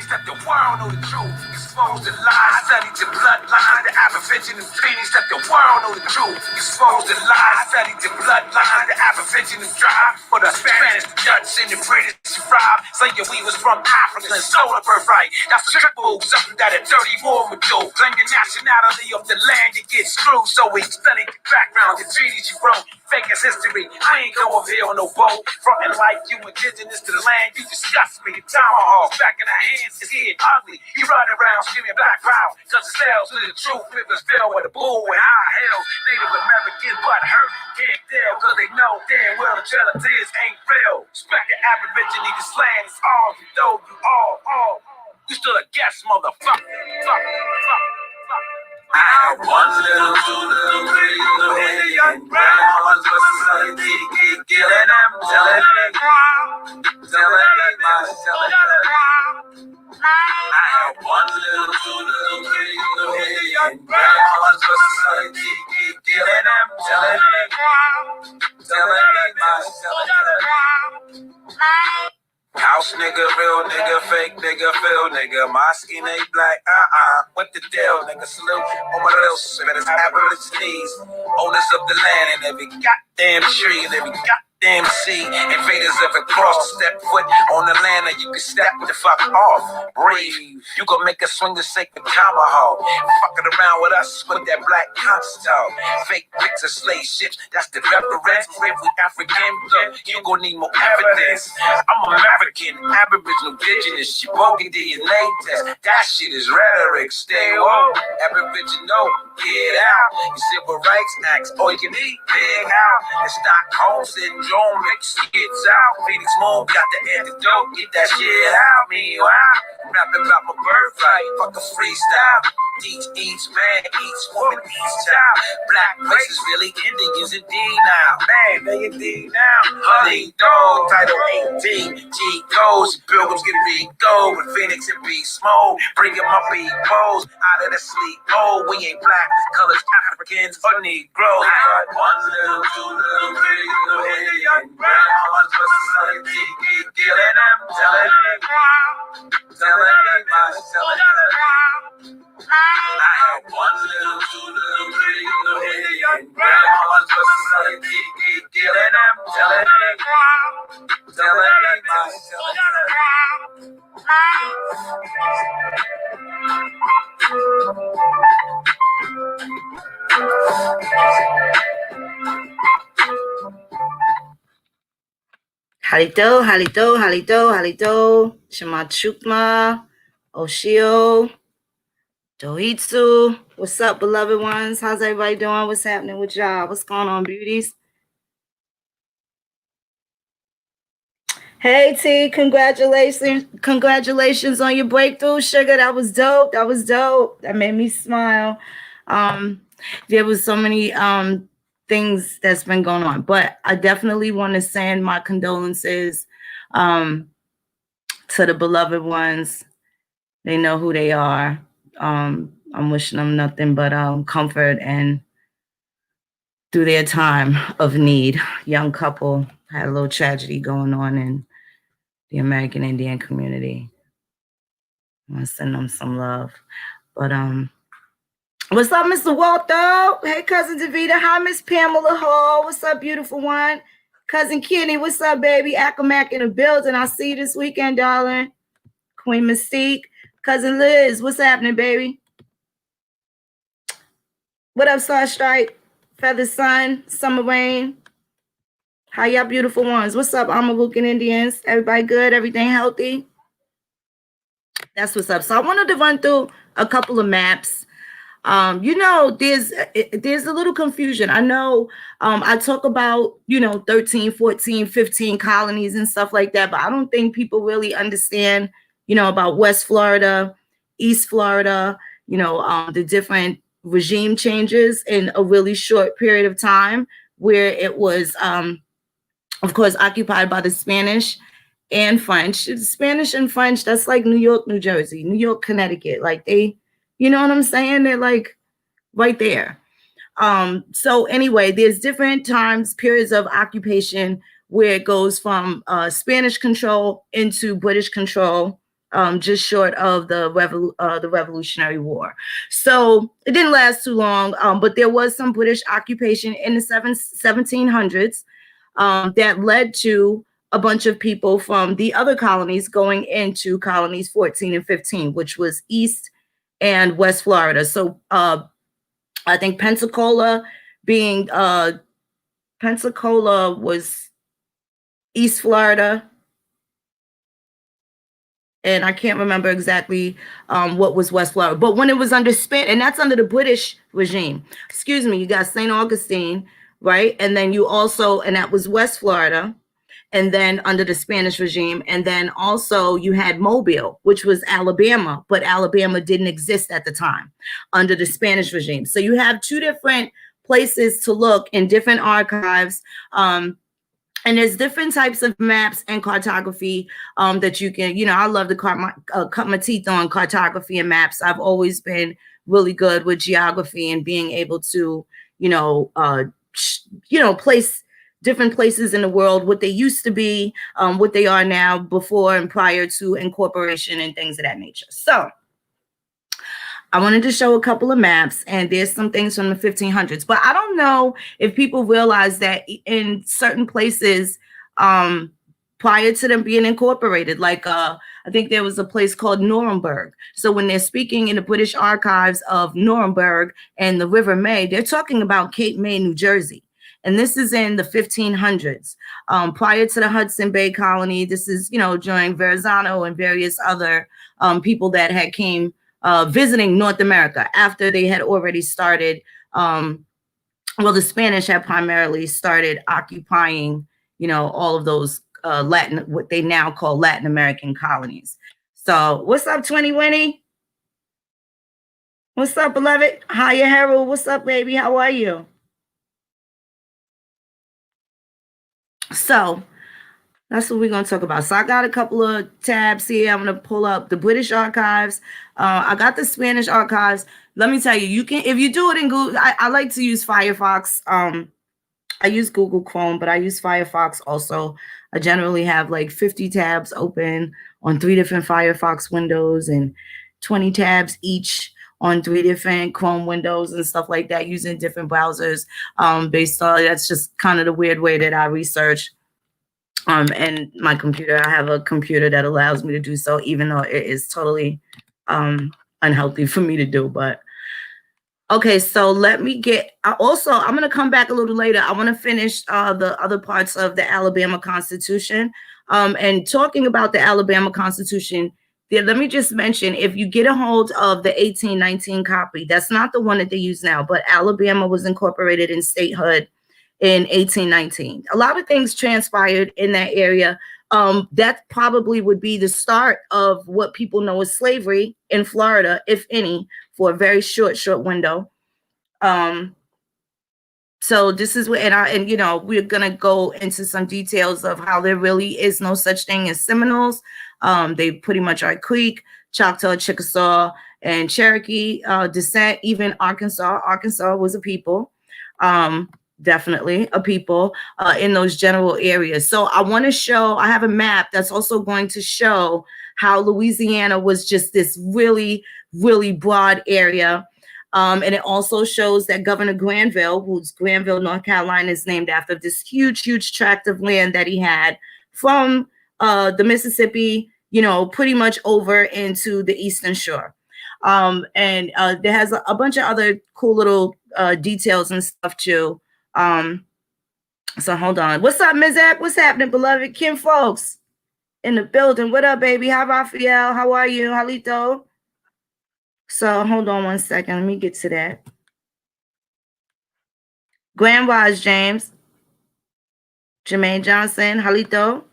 means that the world know the truth. Expose the lies, study the bloodlines, the aboriginal meanings that the world know the truth. Expose the lies, study the bloodlines, the aboriginal tribe. For the Spanish, the Dutch, and the British robbed. Saying we was from Africa and stole a birthright. That's a trick move, something that a 34 would do. Claim the nationality of the land, you get screwed. So we studied the background, the treaties you wrote. Fake as history, I ain't go over here on no boat. Frontin' like you indigenous to the land, you disgust me. The tomahawk back in our hands is getting ugly. You run around screaming black power, cause it sells to the truth. Rivers filled with a bull and high hell. Native Americans but hurt, can't tell, cause they know damn well the relatives ain't real. Respect the aborigine, this land is all you know, you all. You still a guest, motherfucker. I have one little, two little, three little Indian grandmas, but society keep killing them, telling them, I have one little, two little, three little Indian grandmas, but society keep killing them, telling them, house nigga, real nigga, fake nigga, feel nigga. My skin ain't black, what the deal, nigga? Salute on my real shit, it's aborigines, owners of the land and every goddamn tree and every goddamn sea. Invaders ever cross, step foot on the land and you can step the fuck off. Brave, you gon' make us swing the sacred tomahawk. Fucking around with us with that black constant. Fake bricks of slave ships, that's the reference. Brave with African blood, you gon' need more evidence. I'm American, Aboriginal, Indigenous, you broken DNA test. That shit is rhetoric, stay woke. Aboriginal, get out. You civil rights acts, all you can eat, big out. And Stockholm syndrome, mix gets out. Phoenix Moon got the antidote, get that shit out. Meanwhile, rapping about my birthright, fuck a freestyle. Teach each man, each woman, each child. Black race is really Indians indeed now. Man, they indeed now. Honey dog, Title 18. G goes, pilgrims get big gold with Phoenix and Beast Mode. Bring them up pose out of the sleep. Oh, we ain't black, colors Africans or Negroes. But one little, two little, three little Indian grandmas, but society keep killing them, telling them, I have one little, two little, three little Indian grandmas, but society keep killing them, telling them. Halito, Shemachukma, Oshio, Dohitsu. What's up, beloved ones? How's everybody doing? What's happening with y'all? What's going on, beauties? Hey T, congratulations on your breakthrough, sugar. That was dope. That made me smile. There was so many things that's been going on, but I definitely want to send my condolences to the beloved ones. They know who they are. I'm wishing them nothing but comfort and through their time of need. Young couple had a little tragedy going on in the American Indian community. I want to send them some love. But what's up, Mr. Walter? Hey, cousin Davita. Hi, Miss Pamela Hall. What's up, beautiful one? Cousin Kenny, what's up, baby? Acamac in the building. I'll see you this weekend, darling. Queen Mystique. Cousin Liz, what's happening, baby? What up, Star Strike? Feather Sun, Summer Rain. How y'all beautiful ones? What's up, Amalucan Indians? Everybody good? Everything healthy? That's what's up. So I wanted to run through a couple of maps. There's a little confusion. I know I talk about, 13, 14, 15 colonies and stuff like that, but I don't think people really understand, about West Florida, East Florida, the different regime changes in a really short period of time where it was, of course, occupied by the Spanish and French. Spanish and French, that's like New York, New Jersey, New York, Connecticut. Like they, you know what I'm saying? They're like right there. So anyway, there's different times, periods of occupation where it goes from Spanish control into British control. just short of the Revolutionary War. So it didn't last too long, but there was some British occupation in the 1700s that led to a bunch of people from the other colonies going into colonies 14 and 15, which was East and West Florida. So I think Pensacola was East Florida, and I can't remember exactly what was West Florida. But when it was under Spanish, and that's under the British regime. Excuse me, you got St. Augustine, right? And then you also, and that was West Florida, and then under the Spanish regime. And then also you had Mobile, which was Alabama, but Alabama didn't exist at the time under the Spanish regime. So you have two different places to look in different archives. And there's different types of maps and cartography that you can, I love to cut my teeth on cartography and maps. I've always been really good with geography and being able to, place different places in the world, what they used to be, what they are now, before and prior to incorporation and things of that nature. So I wanted to show a couple of maps, and there's some things from the 1500s, but I don't know if people realize that in certain places, prior to them being incorporated, like I think there was a place called Nuremberg. So when they're speaking in the British archives of Nuremberg and the River May, they're talking about Cape May, New Jersey. And this is in the 1500s, prior to the Hudson Bay Colony. This is, during Verrazano and various other people that had came visiting North America after they had already started. The Spanish had primarily started occupying, all of those what they now call Latin American colonies. So what's up, 2020? What's up, beloved? Hiya, Harold. What's up, baby? How are you? So that's what we're going to talk about. So I got a couple of tabs here. I'm going to pull up the British archives. I got the Spanish archives. Let me tell you, you can, if you do it in Google, I like to use Firefox. I use Google Chrome, but I use Firefox also. I generally have like 50 tabs open on 3 different Firefox windows and 20 tabs each on 3 different Chrome windows and stuff like that, using different browsers based on, that's just kind of the weird way that I research. And my computer, I have a computer that allows me to do so, even though it is totally unhealthy for me to do. But okay, so let me get, also, I'm going to come back a little later. I want to finish the other parts of the Alabama Constitution. And talking about the Alabama Constitution, let me just mention, if you get a hold of the 1819 copy, that's not the one that they use now, but Alabama was incorporated in statehood in 1819. A lot of things transpired in that area. That probably would be the start of what people know as slavery in Florida, if any, for a very short window. So this is what, we're gonna go into some details of how there really is no such thing as Seminoles. They pretty much are Creek, Choctaw, Chickasaw, and Cherokee descent. Even Arkansas was a people. Definitely a people in those general areas. So I want to show, I have a map that's also going to show how Louisiana was just this really, really broad area. And it also shows that Governor Granville, whose Granville, North Carolina is named after, this huge, huge tract of land that he had from the Mississippi, pretty much over into the Eastern Shore. And there has a bunch of other cool little details and stuff too. So hold on. What's up, Mizak? What's happening, beloved? Kim folks in the building. What up, baby? Hi, Raphael. How are you? Halito. So hold on one second. Let me get to that. Grand Rise, James. Jermaine Johnson. Halito.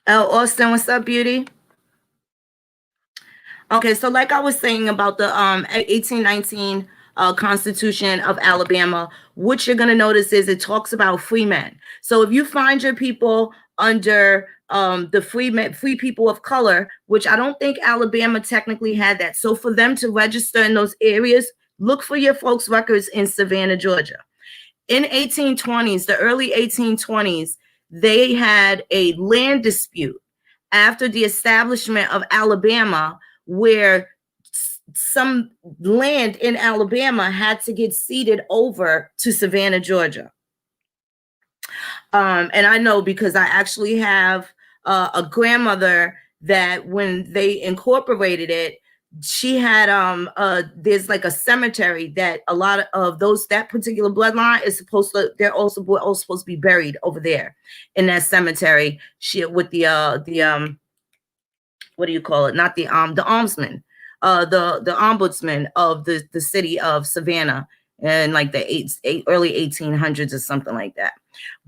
L. Austin. What's up, beauty? Okay, so like I was saying about the 1819 Constitution of Alabama, what you're going to notice is it talks about free men. So if you find your people under the free people of color, which I don't think Alabama technically had that. So for them to register in those areas, look for your folks' records in Savannah, Georgia. In 1820s, the early 1820s, they had a land dispute after the establishment of Alabama, where some land in Alabama had to get ceded over to Savannah, Georgia. And I know because I actually have a grandmother that when they incorporated it, she had there's like a cemetery that a lot of those, that particular bloodline is supposed to, they're also supposed to be buried over there in that cemetery. She with the what do you call it? Not the almsman, the ombudsman of the city of Savannah in like the early 1800s or something like that.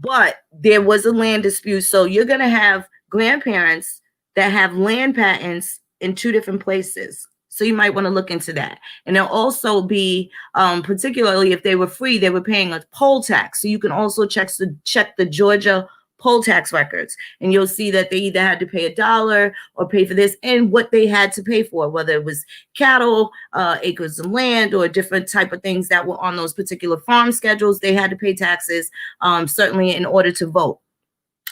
But there was a land dispute, so you're gonna have grandparents that have land patents in two different places. So you might want to look into that. And there'll also be, particularly if they were free, they were paying a poll tax. So you can also check the Georgia poll tax records, and you'll see that they either had to pay $1 or pay for this, and what they had to pay for, whether it was cattle, acres of land, or different type of things that were on those particular farm schedules. They had to pay taxes, certainly in order to vote.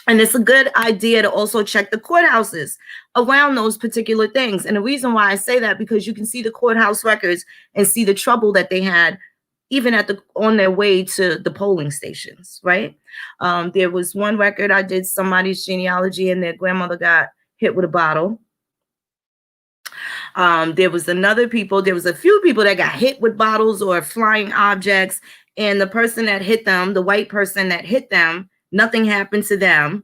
And it's a good idea to also check the courthouses around those particular things. And the reason why I say that, because you can see the courthouse records and see the trouble that they had even on their way to the polling stations, right? There was one record, I did somebody's genealogy and their grandmother got hit with a bottle. There was a few people that got hit with bottles or flying objects, and the person that hit them, the white person that hit them, nothing happened to them.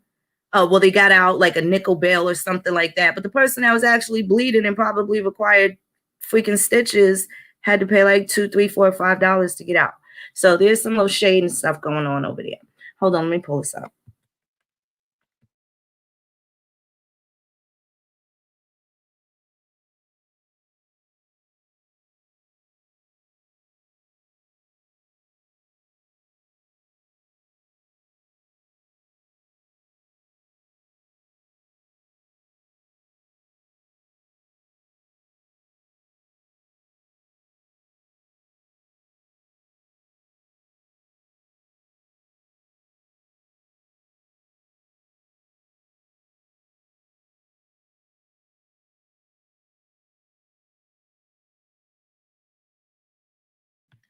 Well, they got out like a nickel bail or something like that. But the person that was actually bleeding and probably required freaking stitches had to pay like $2, $3, $4, $5 to get out. So there's some little shade and stuff going on over there. Hold on, let me pull this up.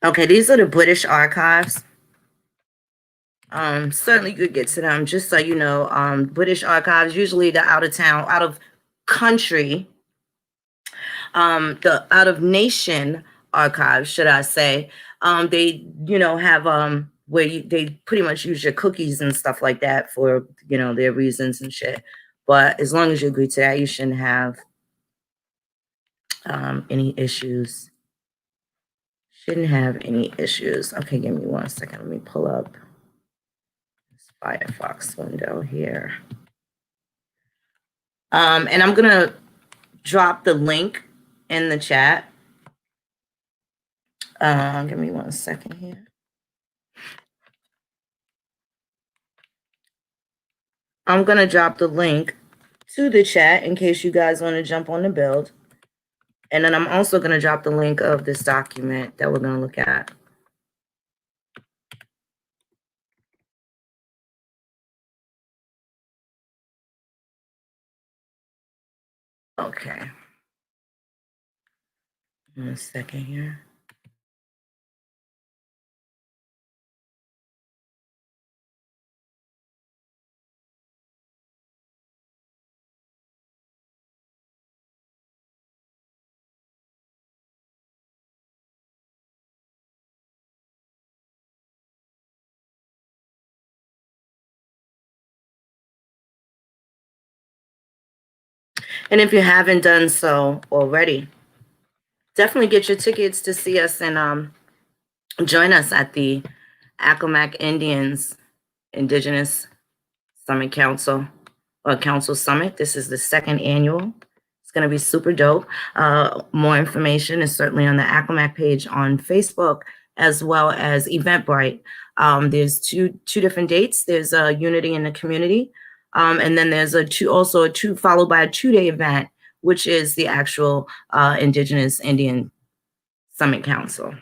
Okay, these are the British archives. Certainly you could get to them, just so you know. British archives, usually the out of country, the out of nation archives, should I say. They, have where they pretty much use your cookies and stuff like that for, their reasons and shit. But as long as you agree to that, you shouldn't have any issues. Shouldn't have any issues. Okay, give me 1 second. Let me pull up this Firefox window here. And I'm gonna drop the link in the chat. Give me 1 second here. I'm gonna drop the link to the chat in case you guys want to jump on the build. And then I'm also gonna drop the link of this document that we're gonna look at. Okay. 1 second here. And if you haven't done so already, definitely get your tickets to see us and join us at the Accomack Indians Indigenous Summit Council or Council Summit. This is the 2nd annual. It's going to be super dope. More information is certainly on the Accomack page on Facebook, as well as Eventbrite. There's two different dates. There's a Unity in the Community. And then there's followed by a 2-day event, which is the actual Indigenous Indian Summit Council.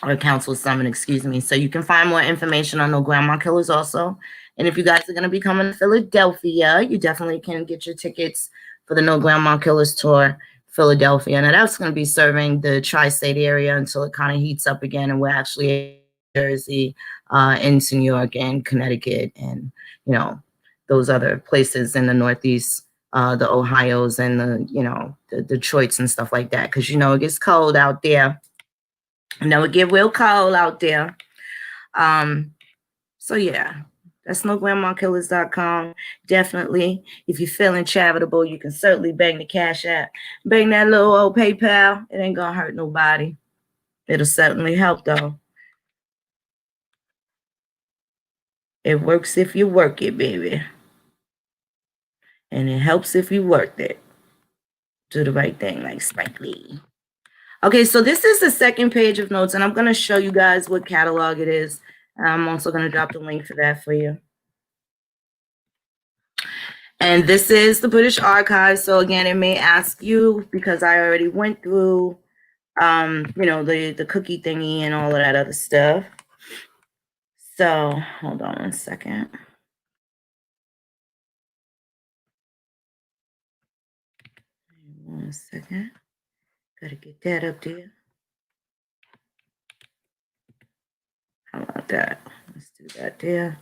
or council summit, excuse me. So you can find more information on No Grandma Killers also. And if you guys are going to be coming to Philadelphia, you definitely can get your tickets for the No Grandma Killers tour, Philadelphia. Now that's going to be serving the tri-state area until it kind of heats up again, and we're actually in Jersey, into New York and Connecticut, and you know those other places in the Northeast, the Ohios and the Detroits and stuff like that, because it gets cold out there. It get real cold out there. So yeah, that's nograndmakillers.com. Definitely, if you're feeling charitable, you can certainly bang the Cash App. Bang that little old PayPal. It ain't gonna hurt nobody. It'll certainly help though. It works if you work it, baby. And it helps if you work it. Do the right thing, like Spike Lee. Okay, so this is the second page of notes, and I'm going to show you guys what catalog it is. I'm also going to drop the link for that for you. And this is the British Archives. So again, it may ask you, because I already went through, the cookie thingy and all of that other stuff. So hold on 1 second. One second. Gotta get that up there. How about that? Let's do that there.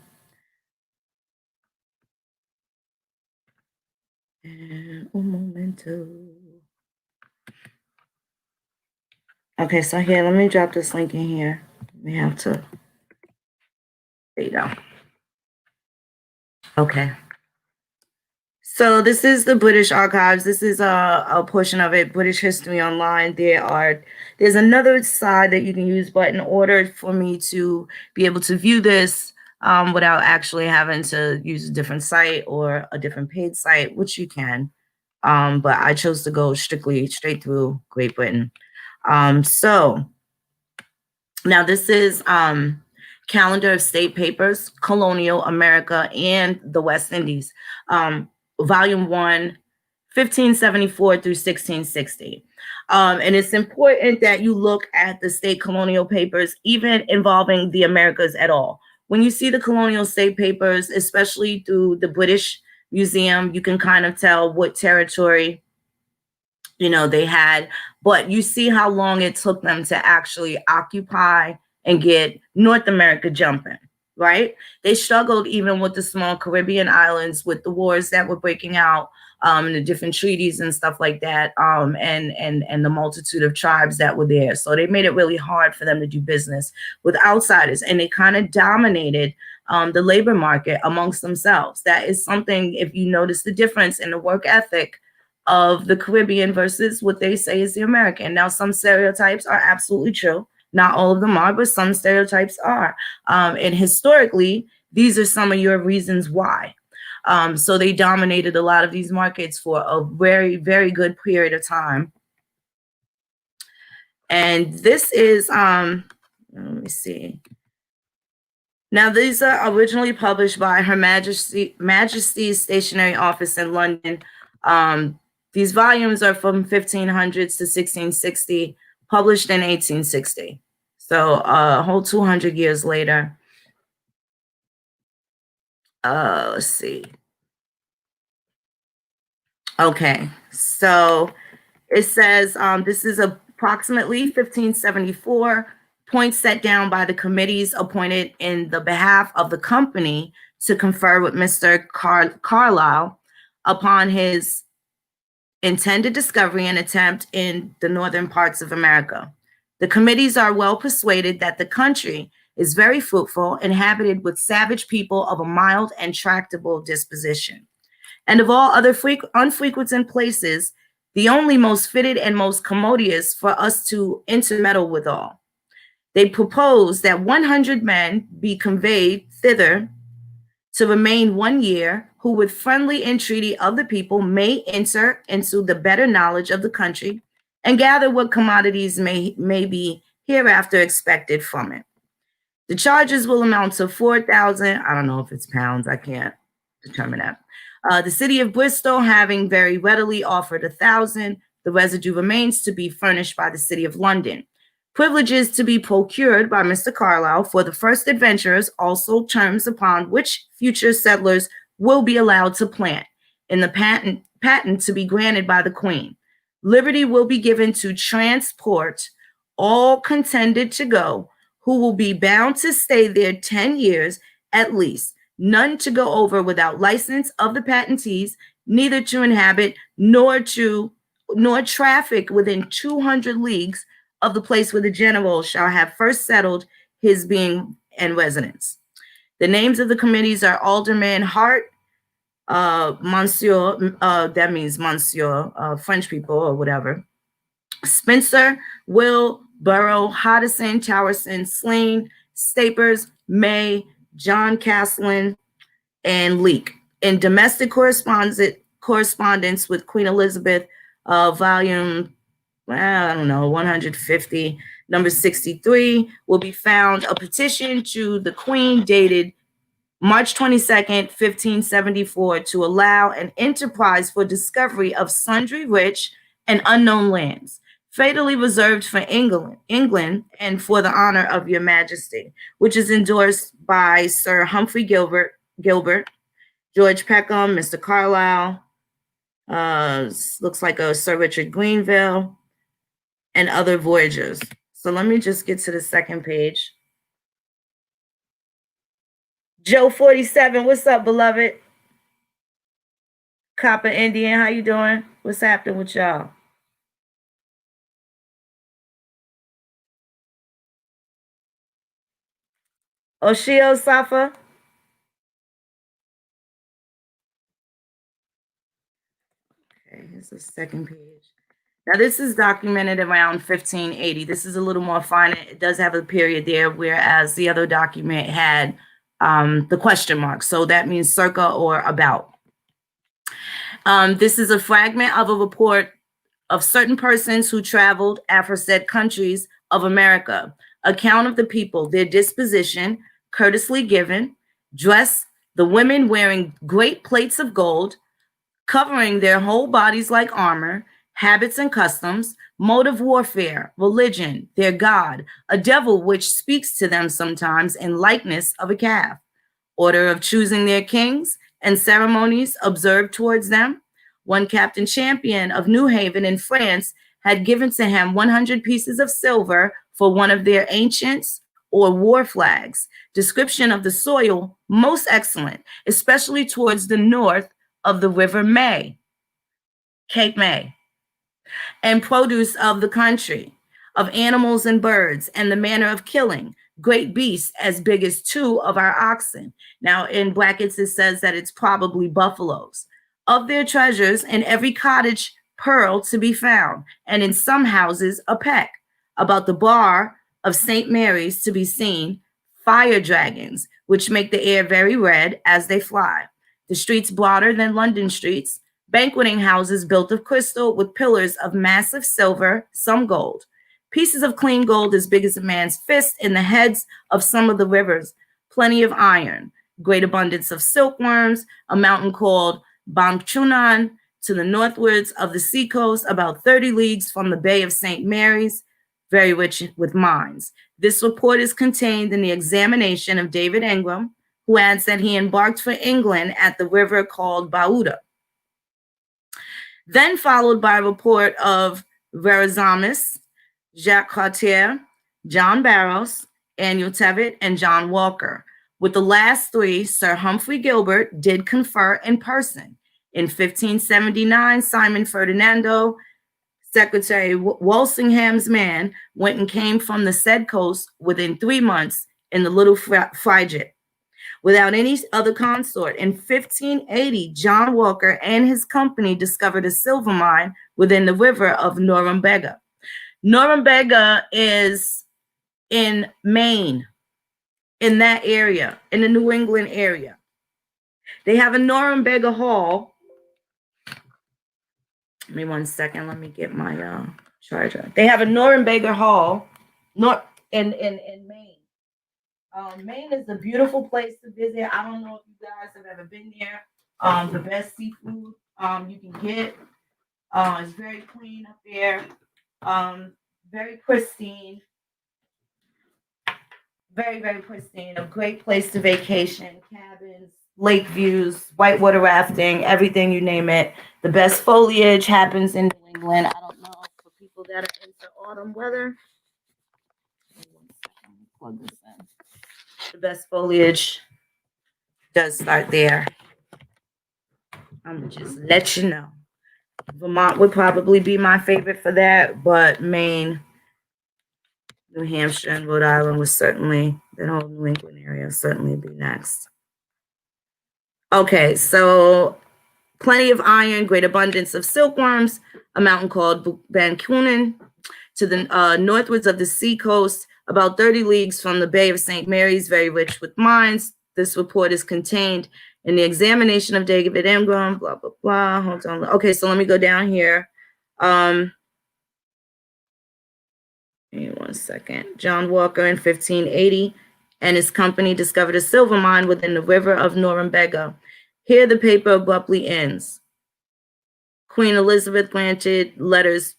And un momento. Okay, so here, let me drop this link in here. We have to. There you go. Okay. So this is the British Archives. This is a portion of it, British History Online. There's another side that you can use, but in order for me to be able to view this without actually having to use a different site or a different paid site, which you can, but I chose to go straight through Great Britain. So now this is Calendar of State Papers, Colonial, America, and the West Indies. Volume 1, 1574 through 1660. And it's important that you look at the state colonial papers, even involving the Americas at all. When you see the colonial state papers, especially through the British Museum, you can kind of tell what territory they had, but you see how long it took them to actually occupy and get North America jumping. Right? They struggled even with the small Caribbean islands, with the wars that were breaking out, the different treaties and stuff like that, and the multitude of tribes that were there. So they made it really hard for them to do business with outsiders, and they kind of dominated the labor market amongst themselves. That is something, if you notice the difference in the work ethic of the Caribbean versus what they say is the American. Now, some stereotypes are absolutely true. Not all of them are, but some stereotypes are. And historically, these are some of your reasons why. So they dominated a lot of these markets for a very, very good period of time. And this is, let me see. Now, these are originally published by Her Majesty's Stationery Office in London. These volumes are from 1500s to 1660. Published in 1860. So a whole 200 years later. Let's see. Okay, so it says this is approximately 1574, points set down by the committees appointed in the behalf of the company to confer with Mr. Carlisle upon his intended discovery and attempt in the northern parts of America. The committees are well persuaded that the country is very fruitful, inhabited with savage people of a mild and tractable disposition, and of all other unfrequented places, the only most fitted and most commodious for us to intermeddle withal. They propose that 100 men be conveyed thither to remain 1 year, who with friendly entreaty of the people may enter into the better knowledge of the country and gather what commodities may be hereafter expected from it. The charges will amount to 4,000. I don't know if it's pounds. I can't determine that. The city of Bristol having very readily offered 1,000. The residue remains to be furnished by the city of London. Privileges to be procured by Mr. Carlisle for the first adventurers, also terms upon which future settlers will be allowed to plant, in the patent to be granted by the Queen. Liberty will be given to transport all contended to go, who will be bound to stay there 10 years at least, none to go over without license of the patentees, neither to inhabit nor traffic within 200 leagues of the place where the general shall have first settled his being and residence. The names of the committees are Alderman Hart, Monsieur, that means Monsieur, French people or whatever, Spencer, Will, Burrow, Hodison, Towerson, Sleen, Stapers, May, John Caslin, and Leake. In domestic correspondence with Queen Elizabeth, volume, I don't know, 150, number 63, will be found a petition to the Queen dated March 22nd, 1574, to allow an enterprise for discovery of sundry rich and unknown lands, fatally reserved for England, and for the honor of your majesty, which is endorsed by Sir Humphrey Gilbert, George Peckham, Mr. Carlisle, looks like a Sir Richard Greenville, and other voyagers. So let me just get to the second page. Joe 47, what's up, beloved? Copper Indian, how you doing? What's happening with y'all? Oshio Safa? Okay, here's the second page. Now, this is documented around 1580. This is a little more fine. It does have a period there, whereas the other document had the question mark. So that means circa or about. This is a fragment of a report of certain persons who traveled aforesaid countries of America. Account of the people, their disposition, courteously given, dress, the women wearing great plates of gold, covering their whole bodies like armor, habits and customs, mode of warfare, religion, their God, a devil which speaks to them sometimes in likeness of a calf, order of choosing their kings, and ceremonies observed towards them. One Captain Champion of New Haven in France had given to him 100 pieces of silver for one of their ancients or war flags. Description of the soil, most excellent, especially towards the north of the River May, Cape May, and produce of the country, of animals and birds, and the manner of killing, great beasts as big as 2 of our oxen. Now, in brackets, it says that it's probably buffaloes. Of their treasures, in every cottage, pearl to be found, and in some houses, a peck. About the bar of St. Mary's to be seen, fire dragons, which make the air very red as they fly. The streets broader than London streets, banqueting houses built of crystal with pillars of massive silver, some gold. Pieces of clean gold as big as a man's fist in the heads of some of the rivers, plenty of iron, great abundance of silkworms, a mountain called Bamchunan to the northwards of the seacoast, about 30 leagues from the Bay of St. Mary's, very rich with mines. This report is contained in the examination of David Ingram, who adds that he embarked for England at the river called Bauda. Then followed by a report of Verrazamis, Jacques Cartier, John Barrows, Annual Tevitt, and John Walker. With the last 3, Sir Humphrey Gilbert did confer in person. In 1579, Simon Ferdinando, Secretary Walsingham's man, went and came from the said coast within 3 months in the little frigate, without any other consort. In 1580, John Walker and his company discovered a silver mine within the river of Norumbega. Norumbega is in Maine, in that area, in the New England area. They have a Norumbega Hall. Give me 1 second. Let me get my charger. They have a Norumbega Hall in Maine. Maine is a beautiful place to visit. I don't know if you guys have ever been there. The best seafood you can get. It's very clean up there. Very pristine. Very, very pristine. A great place to vacation. Cabins, lake views, whitewater rafting, everything you name it. The best foliage happens in New England. I don't know for people that are into autumn weather. Plug this in. The best foliage does start there. I'm gonna just let you know. Vermont would probably be my favorite for that, but Maine, New Hampshire, and Rhode Island would certainly, that whole New England area certainly be next. Okay, so plenty of iron, great abundance of silkworms, a mountain called Bankunen, to the northwards of the seacoast, about 30 leagues from the Bay of St. Mary's, very rich with mines. This report is contained in the examination of David Ingram, blah, blah, blah. Hold on. Okay, so let me go down here. Give me 1 second. John Walker in 1580 and his company discovered a silver mine within the river of Norumbega. Here the paper abruptly ends. Queen Elizabeth granted letters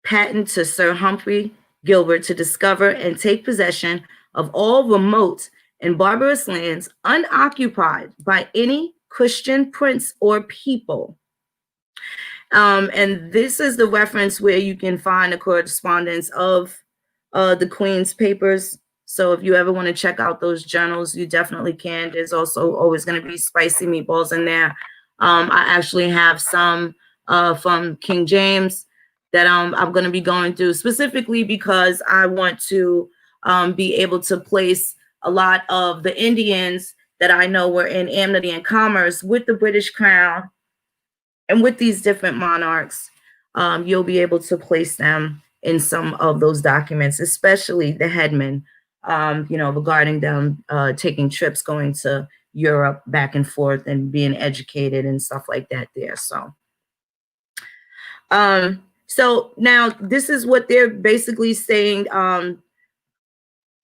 patent to Sir Humphrey Gilbert to discover and take possession of all remote and barbarous lands unoccupied by any Christian prince or people. And this is the reference where you can find the correspondence of the Queen's papers. So if you ever want to check out those journals, you definitely can. There's also always going to be spicy meatballs in there. I actually have some from King James that I'm going to be going through specifically because I want to be able to place a lot of the Indians that I know were in amity and commerce with the British Crown and with these different monarchs. You'll be able to place them in some of those documents, especially the headmen, regarding them taking trips, going to Europe back and forth and being educated and stuff like that there. So now this is what they're basically saying.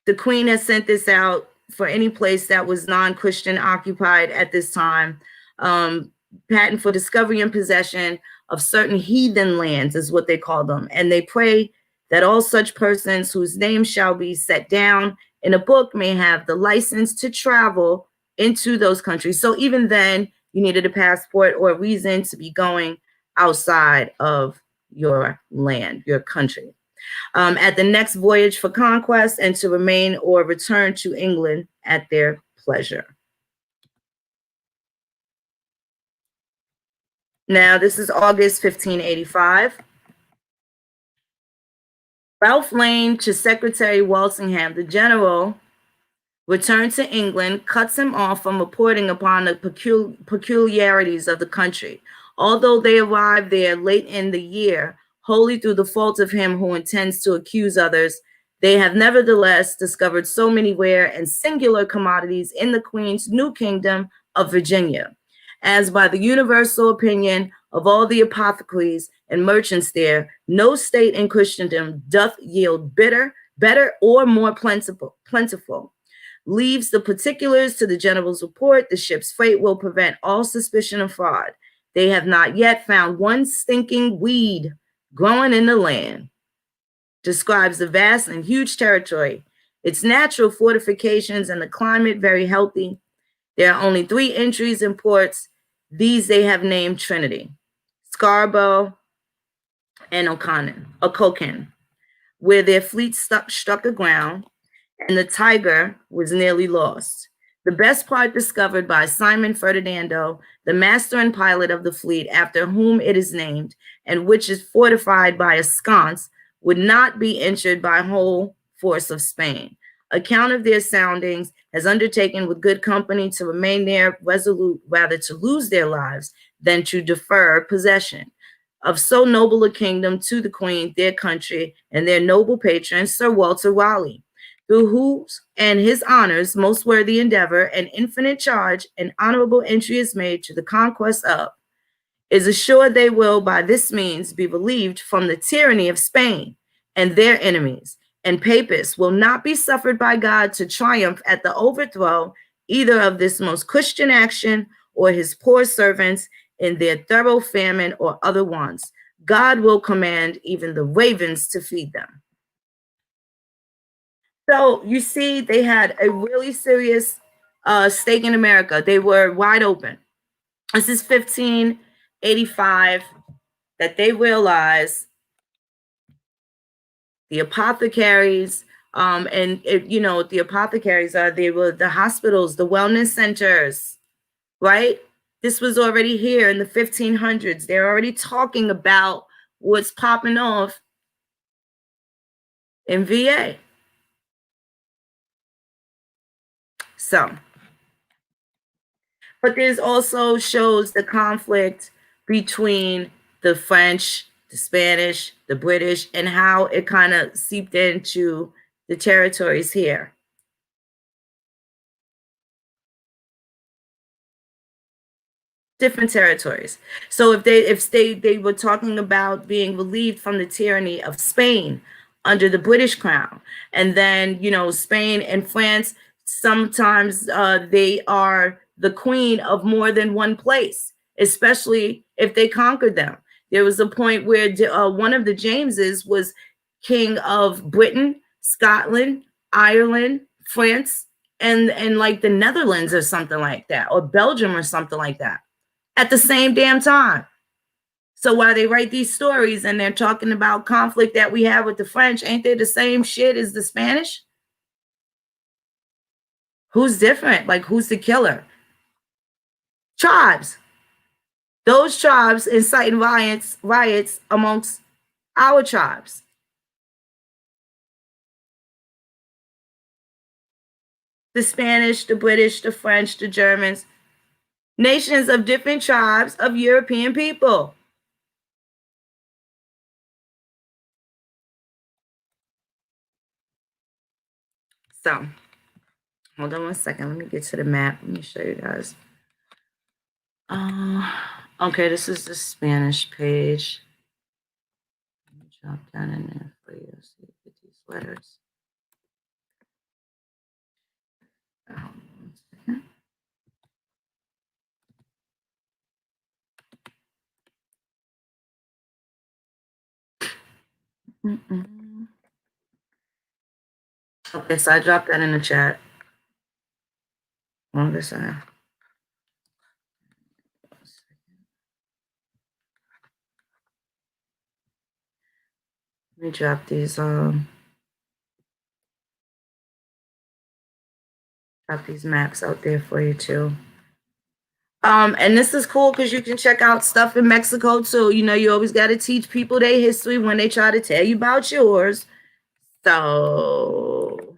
The Queen has sent this out for any place that was non-Christian occupied at this time. Patent for discovery and possession of certain heathen lands is what they call them. And they pray that all such persons whose names shall be set down in a book may have the license to travel into those countries. So even then, you needed a passport or a reason to be going outside of your land, your country. At the next voyage for conquest, and to remain or return to England at their pleasure. Now, this is August 1585. Ralph Lane to Secretary Walsingham, the general, returned to England, cuts him off from reporting upon the peculiarities of the country. Although they arrived there late in the year, wholly through the fault of him who intends to accuse others, they have nevertheless discovered so many rare and singular commodities in the Queen's new kingdom of Virginia, as by the universal opinion of all the apothecaries and merchants there, no state in Christendom doth yield better or more plentiful. Leaves the particulars to the general's report. The ship's freight will prevent all suspicion of fraud. They have not yet found one stinking weed growing in the land. Describes the vast and huge territory, its natural fortifications, and the climate very healthy. There are only 3 entries in ports. These they have named Trinity, Scarborough, and Okoken, where their fleet struck aground, and the Tiger was nearly lost. The best part discovered by Simon Ferdinando, the master and pilot of the fleet, after whom it is named, and which is fortified by a sconce, would not be injured by whole force of Spain. Account of their soundings, has undertaken with good company to remain there, resolute rather to lose their lives than to defer possession of so noble a kingdom to the Queen, their country, and their noble patron, Sir Walter Raleigh, through whose and his honors most worthy endeavor and infinite charge and honorable entry is made to the conquest of, is assured they will by this means be relieved from the tyranny of Spain and their enemies, and papists will not be suffered by God to triumph at the overthrow either of this most Christian action or his poor servants in their thorough famine or other wants. God will command even the ravens to feed them. So you see, they had a really serious stake in America. They were wide open. This is 1585 that they realized the apothecaries, and you know, the apothecaries they were the hospitals, the wellness centers, right? This was already here in the 1500s. They're already talking about what's popping off in VA. So, but there's also shows the conflict between the French, the Spanish, the British, and how it kind of seeped into the territories here. Different territories. So if they were talking about being relieved from the tyranny of Spain under the British crown, and then you know Spain and France sometimes they are the queen of more than one place, especially if they conquered them. There was a point where one of the Jameses was king of Britain, Scotland, Ireland, France, and like the Netherlands or something like that, or Belgium or something like that at the same damn time. So while they write these stories and they're talking about conflict that we have with the French, ain't they the same shit as the Spanish? Who's different? Like, who's the killer? Tribes. Those tribes inciting riots amongst our tribes. The Spanish, the British, the French, the Germans. Nations of different tribes of European people. So, hold on one second. Let me get to the map. Let me show you guys. Okay, this is the Spanish page. Let me drop that in there for you so you get these letters. One second. Okay, so I dropped that in the chat. On this side. Let me drop these maps out there for you too. And this is cool because you can check out stuff in Mexico too. You know, you always got to teach people their history when they try to tell you about yours. So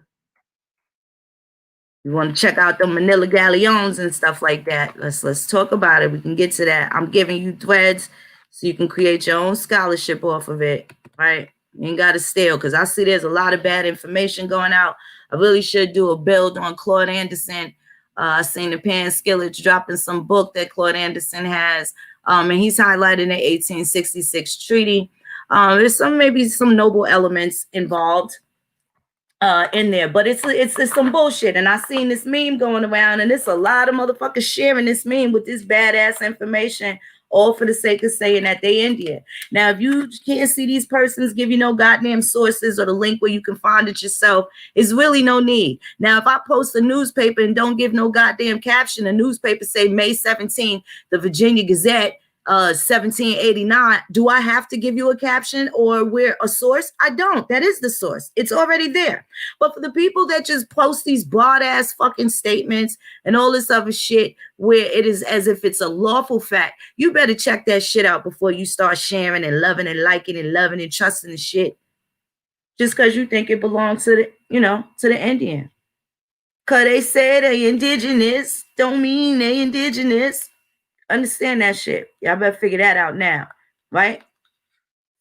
you want to check out the Manila Galleons and stuff like that. Let's talk about it. We can get to that. I'm giving you threads so you can create your own scholarship off of it, right? You ain't got to steal because I see there's a lot of bad information going out. I really should do a build on Claude Anderson. I seen the Pan Skillets dropping some book that Claude Anderson has, and he's highlighting the 1866 treaty. There's maybe some noble elements involved in there, but it's some bullshit. And I seen this meme going around, and it's a lot of motherfuckers sharing this meme with this badass information, all for the sake of saying that they Indian. Now, if you can't see these persons give you no goddamn sources or the link where you can find it yourself, it's really no need. Now, if I post a newspaper and don't give no goddamn caption, the newspaper say May 17th, the Virginia Gazette, 1789, do I have to give you a caption or where a source? I don't. That is the source. It's already there. But for the people that just post these broad ass fucking statements and all this other shit where it is as if it's a lawful fact, you better check that shit out before you start sharing and loving and liking and loving and trusting the shit just because you think it belongs to the, you know, to the Indian. Because they say they indigenous don't mean they indigenous. Understand that shit. Y'all better figure that out now, right?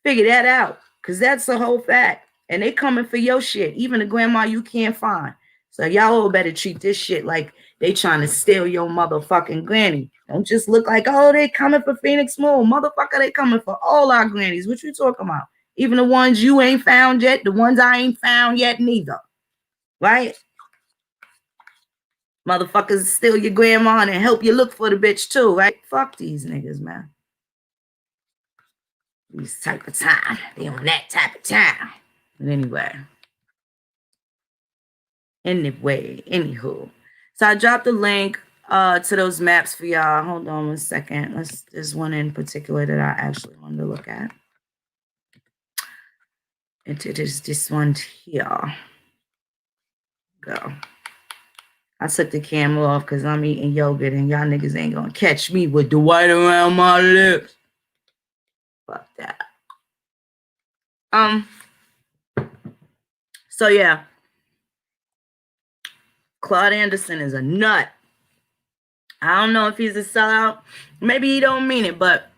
Figure that out, because that's the whole fact. And they coming for your shit, even the grandma you can't find. So y'all all better treat this shit like they trying to steal your motherfucking granny. Don't just look like, oh, they coming for Phoenix Moon. Motherfucker, they coming for all our grannies. What you talking about? Even the ones you ain't found yet, the ones I ain't found yet neither. Right? Motherfuckers steal your grandma and help you look for the bitch too, right? Fuck these niggas, man. These type of time. They on that type of time. But anyway. Anyway, anywho. So I dropped the link to those maps for y'all. Hold on 1 second. There's one in particular that I actually wanted to look at. It is this one here. Go. I took the camera off because I'm eating yogurt and y'all niggas ain't gonna catch me with the white around my lips. Fuck that. So yeah. Claude Anderson is a nut. I don't know if he's a sellout. Maybe he don't mean it, but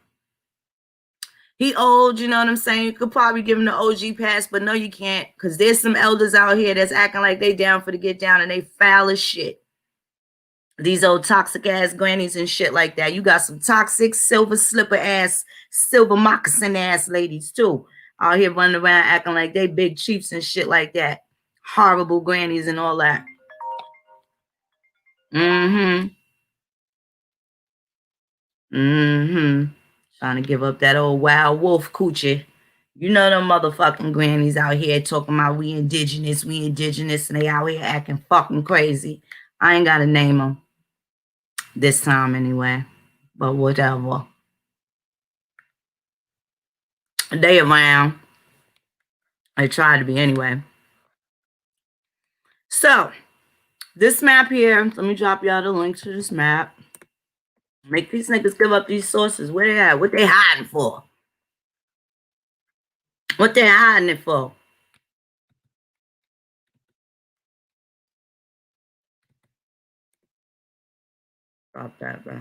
he old, you know what I'm saying? You could probably give him the OG pass, but no, you can't. Because there's some elders out here that's acting like they down for the get down and they foul as shit. These old toxic ass grannies and shit like that. You got some toxic silver slipper ass, silver moccasin ass ladies too. Out here running around acting like they big chiefs and shit like that. Horrible grannies and all that. Mm-hmm. Trying to give up that old wild wolf coochie. You know them motherfucking grannies out here talking about we indigenous, and they out here acting fucking crazy. I ain't got to name them. This time anyway. But whatever. They around. They try to be anyway. So, this map here, let me drop y'all the link to this map. Make these niggas give up these sources. Where they at? What they hiding for? What they hiding it for? Drop that, bro.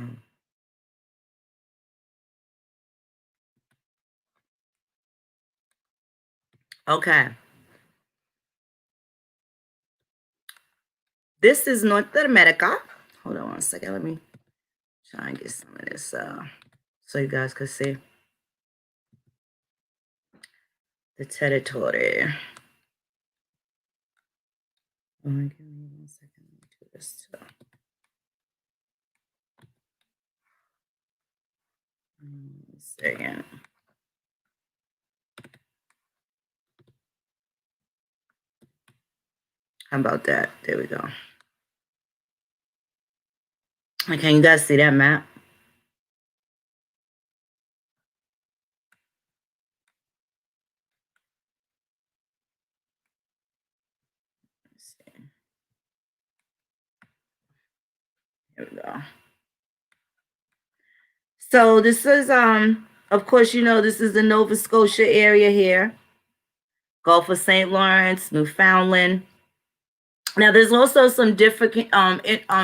Okay. This is North America. Hold on 1 second. Let me try and get some of this so you guys can see the territory. Give me 1 second. Let me do this too. 1 second. How about that? There we go. Okay, you guys see that map? Let's see. Here we go. So this is of course, you know, this is the Nova Scotia area here. Gulf of St. Lawrence, Newfoundland. Now, there's also some different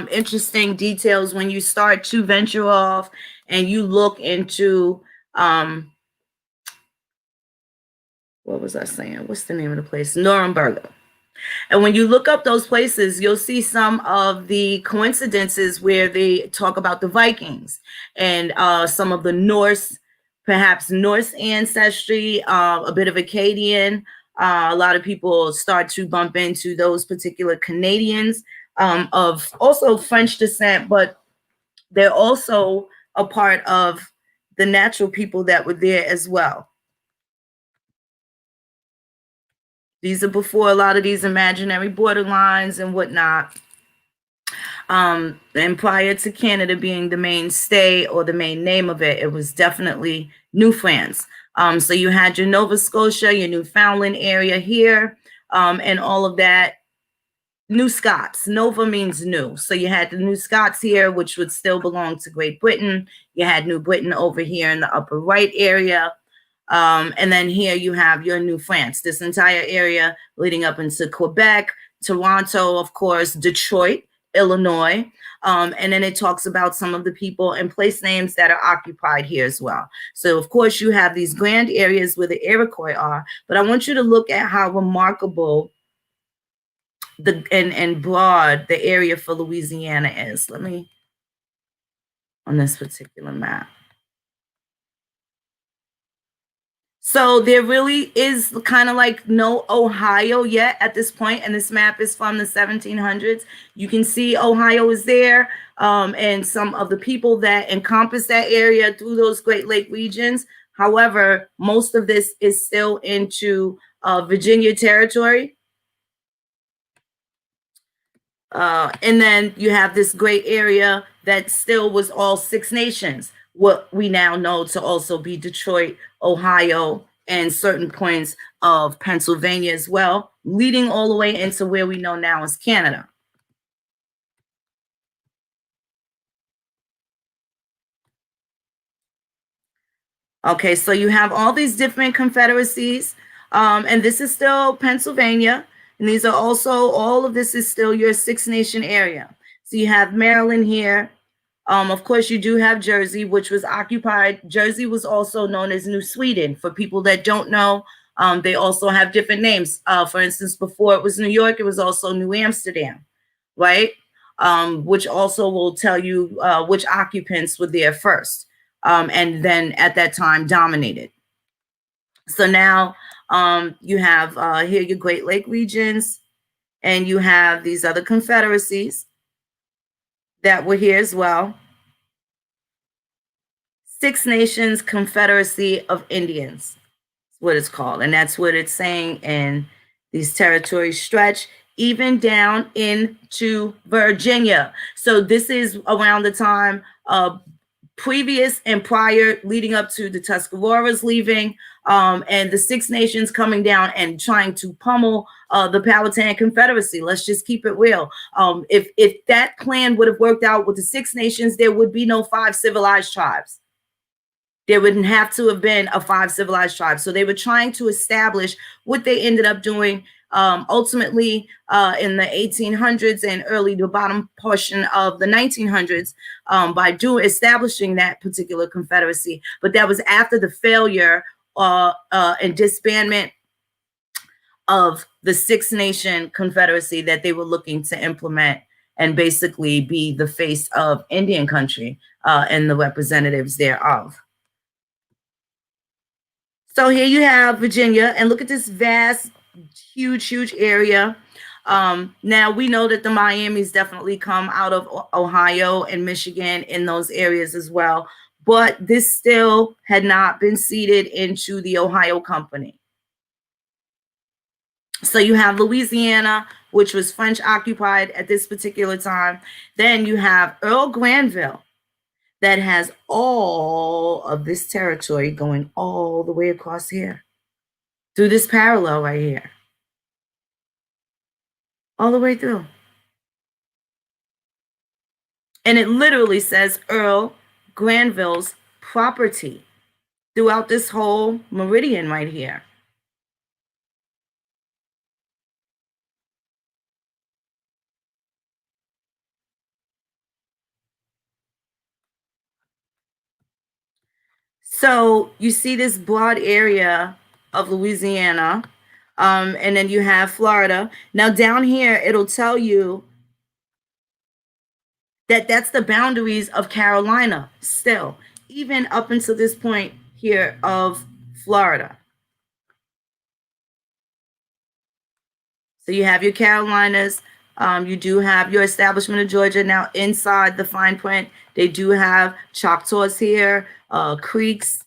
interesting details when you start to venture off and you look into what was I saying? What's the name of the place? Nuremberg. And when you look up those places, you'll see some of the coincidences where they talk about the Vikings and some of the Norse, perhaps Norse ancestry, a bit of Akkadian. A lot of people start to bump into those particular Canadians of also French descent, but they're also a part of the natural people that were there as well. These are before a lot of these imaginary borderlines and whatnot. And prior to Canada being the mainstay or the main name of it, it was definitely New France. So you had your Nova Scotia, your Newfoundland area here, and all of that. New Scots. Nova means new. So you had the New Scots here, which would still belong to Great Britain. You had New Britain over here in the upper right area. And then here you have your New France, this entire area leading up into Quebec, Toronto, of course, Detroit, Illinois. And then it talks about some of the people and place names that are occupied here as well. So, of course, you have these grand areas where the Iroquois are, but I want you to look at how remarkable and broad the area for Louisiana is. Let me, on this particular map. So there really is kind of like no Ohio yet at this point, and this map is from the 1700s. You can see Ohio is there, and some of the people that encompass that area through those Great Lake regions. However, most of this is still into Virginia territory. And then you have this great area that still was all Six Nations, what we now know to also be Detroit, Ohio, and certain points of Pennsylvania as well, leading all the way into where we know now as Canada. Okay, so you have all these different confederacies, and this is still Pennsylvania, and these are also, all of this is still your Six Nation area. So you have Maryland here. Of course, you do have Jersey, which was occupied. Jersey was also known as New Sweden. For people that don't know, they also have different names. For instance, before it was New York, it was also New Amsterdam, right? Which also will tell you which occupants were there first, and then at that time dominated. So now you have here your Great Lake regions, and you have these other confederacies that were here as well. Six Nations Confederacy of Indians is what it's called. And that's what it's saying. And these territories stretch even down into Virginia. So this is around the time previous and prior, leading up to the Tuscaroras leaving, and the Six Nations coming down and trying to pummel the Powhatan Confederacy. Let's just keep it real. If that plan would have worked out with the Six Nations, there would be no 5 civilized tribes. There wouldn't have to have been a 5 civilized tribes. So they were trying to establish what they ended up doing ultimately in the 1800s and early the bottom portion of the 1900s by establishing that particular confederacy. But that was after the failure and disbandment of the Six Nation Confederacy that they were looking to implement and basically be the face of Indian country and the representatives thereof. So here you have Virginia, and look at this vast, huge area. Now we know that the Miamis definitely come out of Ohio and Michigan in those areas as well, but this still had not been ceded into the Ohio Company. So you have Louisiana, which was French occupied at this particular time. Then you have Earl Granville, that has all of this territory going all the way across here through this parallel right here, all the way through. And it literally says Earl Granville's property throughout this whole meridian right here. So you see this broad area of Louisiana, and then you have Florida. Now down here, it'll tell you that that's the boundaries of Carolina still, even up until this point here of Florida. So you have your Carolinas. You do have your establishment of Georgia. Now inside the fine print, they do have Choctaws here, Creeks,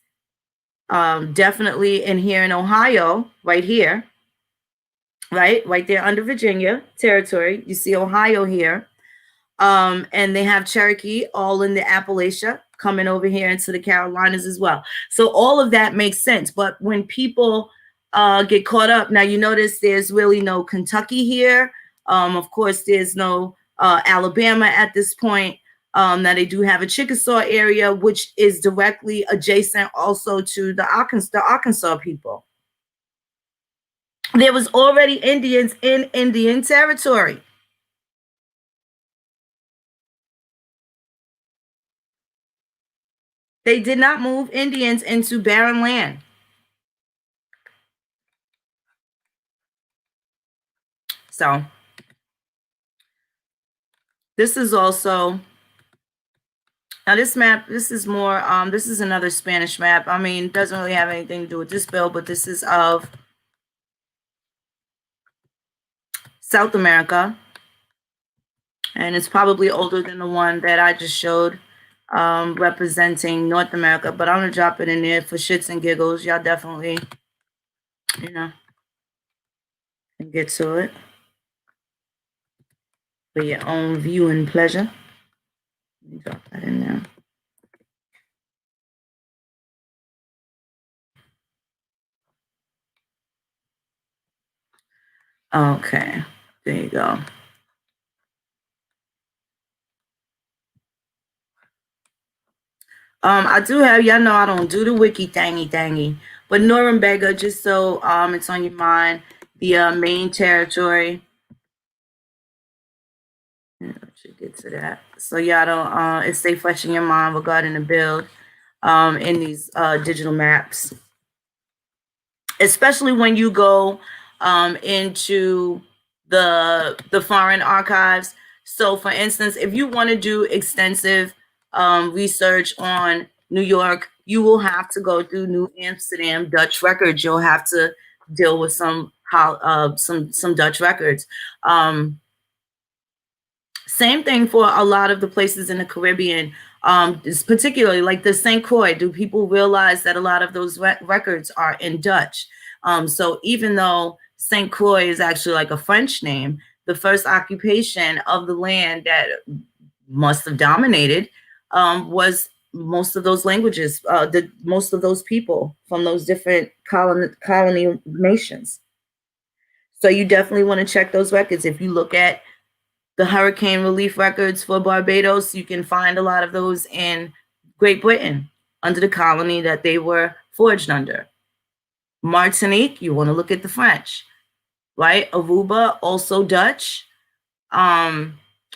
definitely in here in Ohio, right here, right there under Virginia territory. You see Ohio here. And they have Cherokee all in the Appalachia coming over here into the Carolinas as well. So all of that makes sense. But when people get caught up, now you notice there's really no Kentucky here. Of course, there's no Alabama at this point. Now they do have a Chickasaw area, which is directly adjacent also to the Arkansas people. There was already Indians in Indian territory. They did not move Indians into barren land. So this is also, now this map, this is more, this is another Spanish map. I mean, it doesn't really have anything to do with this bill, but this is of South America. And it's probably older than the one that I just showed, representing North America. But I'm going to drop it in there for shits and giggles. Y'all definitely, you know, can get to it. for your own viewing pleasure. Let me drop that in there. Okay, there you go. I do have, y'all know I don't do the wiki thingy, but Nuremberg, just so it's on your mind, the main territory. I should get to that. So y'all don't it stay fresh in your mind regarding the build in these digital maps. Especially when you go into the foreign archives. So for instance, if you want to do extensive research on New York, you will have to go through New Amsterdam Dutch records. You'll have to deal with some Dutch records. Same thing for a lot of the places in the Caribbean, particularly like the St. Croix. Do people realize that a lot of those records are in Dutch? So even though St. Croix is actually like a French name, the first occupation of the land that must have dominated was most of those languages, most of those people from those different colony nations. So you definitely want to check those records. If you look at the hurricane relief records for Barbados, you can find a lot of those in Great Britain under the colony that they were forged under. Martinique, you want to look at the French, right? Aruba, also Dutch.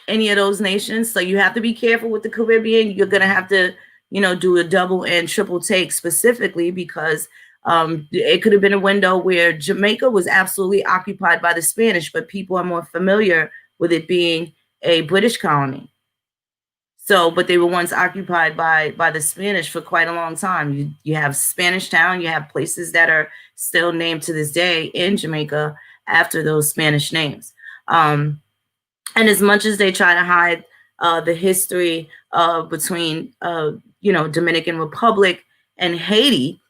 Any of those nations. So you have to be careful with the Caribbean. You're going to have to, do a double and triple take specifically because it could have been a window where Jamaica was absolutely occupied by the Spanish, but people are more familiar with it being a British colony. So, but they were once occupied by the Spanish for quite a long time. You have Spanish Town, you have places that are still named to this day in Jamaica after those Spanish names. And as much as they try to hide the history between Dominican Republic and Haiti,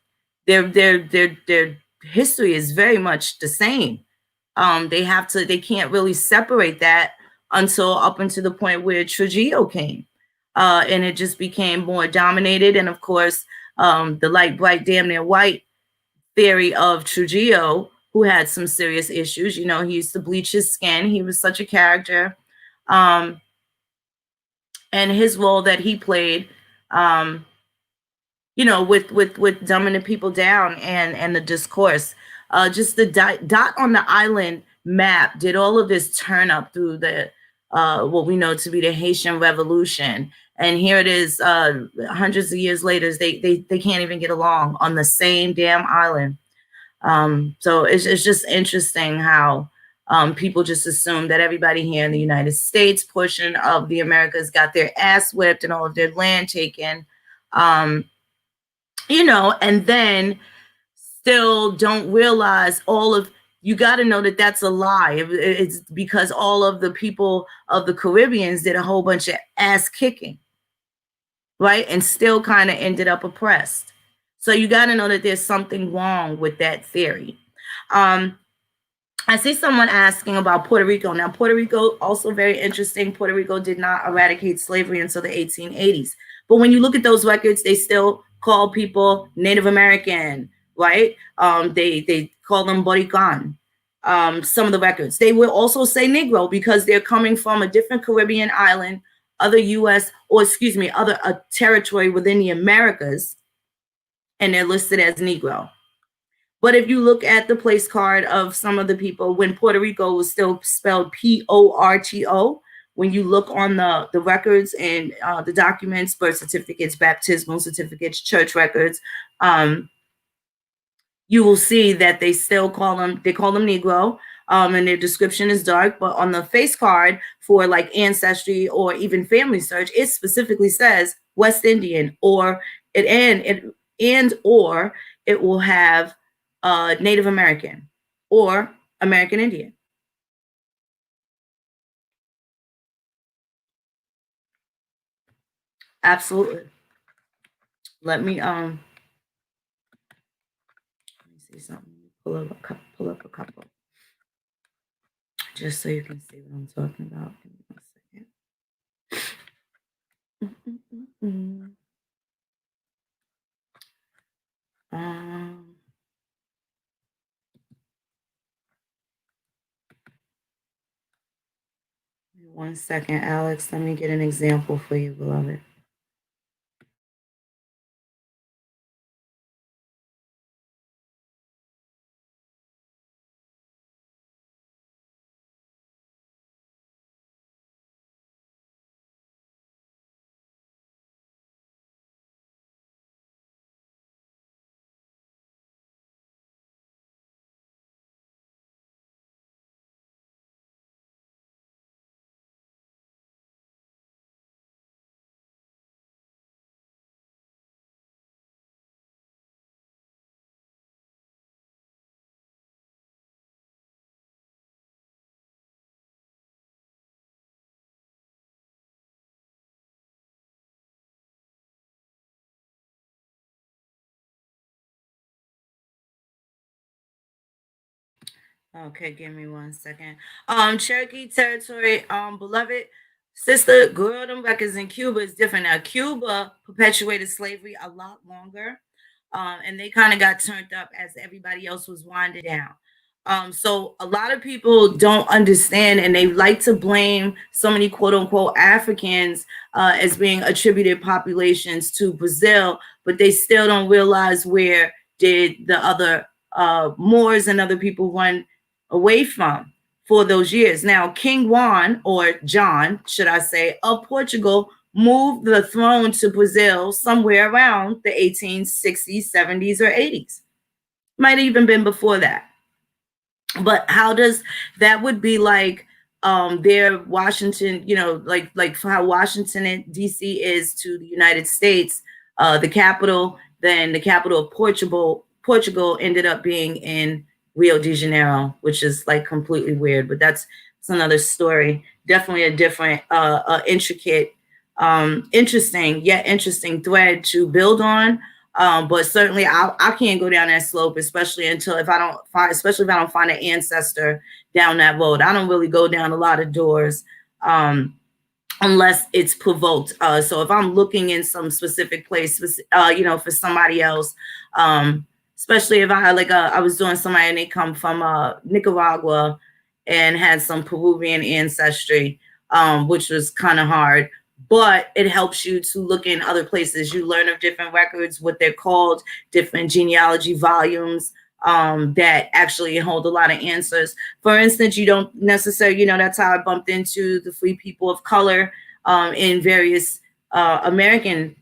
their history is very much the same. They can't really separate that until up until the point where Trujillo came. And it just became more dominated. And of course, the light, bright, damn near white theory of Trujillo, who had some serious issues. He used to bleach his skin. He was such a character. And his role that he played, with dumbing the people down and the discourse. Just the dot on the island map did all of this turn up through the what we know to be the Haitian Revolution. And here it is, hundreds of years later, they can't even get along on the same damn island. So it's just interesting how people just assume that everybody here in the United States portion of the Americas got their ass whipped and all of their land taken. And then still don't realize you got to know that that's a lie. It's because all of the people of the Caribbeans did a whole bunch of ass kicking, right? And still kind of ended up oppressed. So you got to know that there's something wrong with that theory. I see someone asking about Puerto Rico. Now, Puerto Rico, also very interesting. Puerto Rico did not eradicate slavery until the 1880s. But when you look at those records, they still call people Native American, right? They call them Borican. Some of the records. They will also say Negro because they're coming from a different Caribbean island, other territory within the Americas, and they're listed as Negro. But if you look at the place card of some of the people, when Puerto Rico was still spelled Porto, when you look on the records and the documents, birth certificates, baptismal certificates, church records, you will see that they call them Negro, and their description is dark. But on the face card for like ancestry or even family search, it specifically says West Indian, or it will have Native American or American Indian. Absolutely. Let me see something. Pull up a couple. just so you can see what I'm talking about. Give me 1 second. One second, Alex. Let me get an example for you, beloved. Okay, give me 1 second. Cherokee territory, beloved sister, girl, them records in Cuba is different. Now, Cuba perpetuated slavery a lot longer, and they kind of got turned up as everybody else was winding down. So a lot of people don't understand, and they like to blame so many quote unquote Africans as being attributed populations to Brazil, but they still don't realize where did the other Moors and other people run away from for those years. Now, King Juan, or John, should I say, of Portugal, moved the throne to Brazil somewhere around the 1860s, 70s, or 80s. Might have even been before that. But how does that would be like their Washington, like how Washington DC is to the United States, the capital, then the capital of Portugal ended up being in Rio de Janeiro, which is like completely weird, but that's another story. Definitely a different intricate, interesting thread to build on. But certainly I can't go down that slope, especially if I don't find an ancestor down that road. I don't really go down a lot of doors unless it's provoked. So if I'm looking in some specific place, for somebody else, especially if I was doing somebody and they come from Nicaragua and had some Peruvian ancestry, which was kind of hard. But it helps you to look in other places. You learn of different records, what they're called, different genealogy volumes that actually hold a lot of answers. For instance, you don't necessarily, that's how I bumped into the free people of color in various American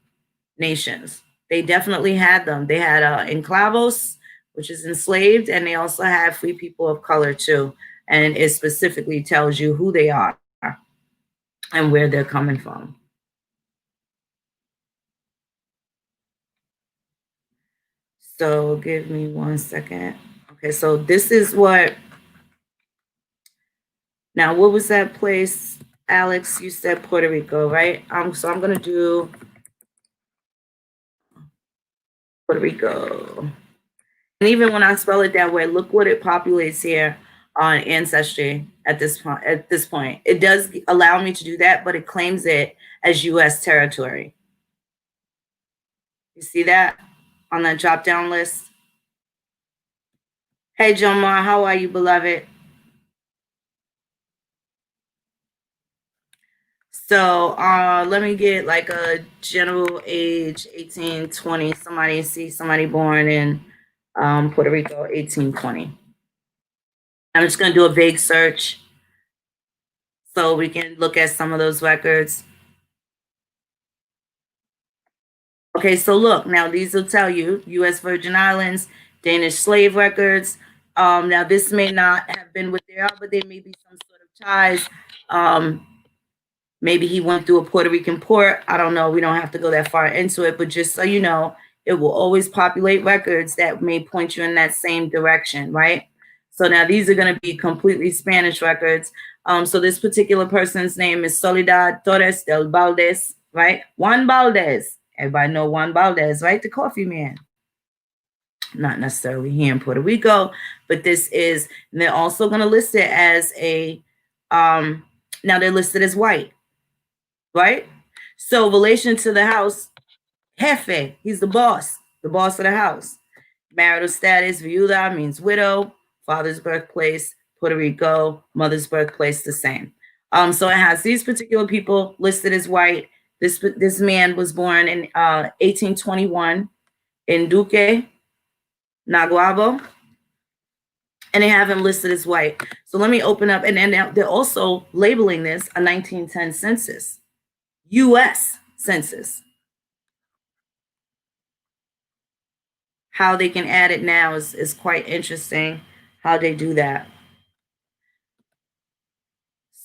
nations. They definitely had them. They had enclavos, which is enslaved, and they also had free people of color too. And it specifically tells you who they are and where they're coming from. So give me 1 second. Okay, so this is what, now what was that place, Alex? You said Puerto Rico, right? So I'm gonna do Puerto Rico. And even when I spell it that way, look what it populates here on Ancestry at this point. It does allow me to do that, but it claims it as U.S. territory. You see that on that drop-down list? Hey, Jomar, how are you, beloved? So let me get like a general age 1820. Somebody born in Puerto Rico 1820. I'm just going to do a vague search so we can look at some of those records. Okay, so look, now these will tell you U.S. Virgin Islands, Danish slave records. Now this may not have been what they are, but there may be some sort of ties. Maybe he went through a Puerto Rican port. I don't know. We don't have to go that far into it, but just so you know, it will always populate records that may point you in that same direction, right? So now these are going to be completely Spanish records. So this particular person's name is Soledad Torres del Valdez, right? Juan Valdez. Everybody know Juan Valdez, right? The coffee man. not necessarily here in Puerto Rico, but this is, and they're also going to list it as a, now they're listed as white, right? So relation to the house, jefe, he's the boss of the house. Marital status, viuda means widow, father's birthplace, Puerto Rico, mother's birthplace, the same. So it has these particular people listed as white. This man was born in 1821 in Duque, Naguabo, and they have him listed as white. So let me open up, and then they're also labeling this a 1910 census, U.S. census. How they can add it now is quite interesting, how they do that.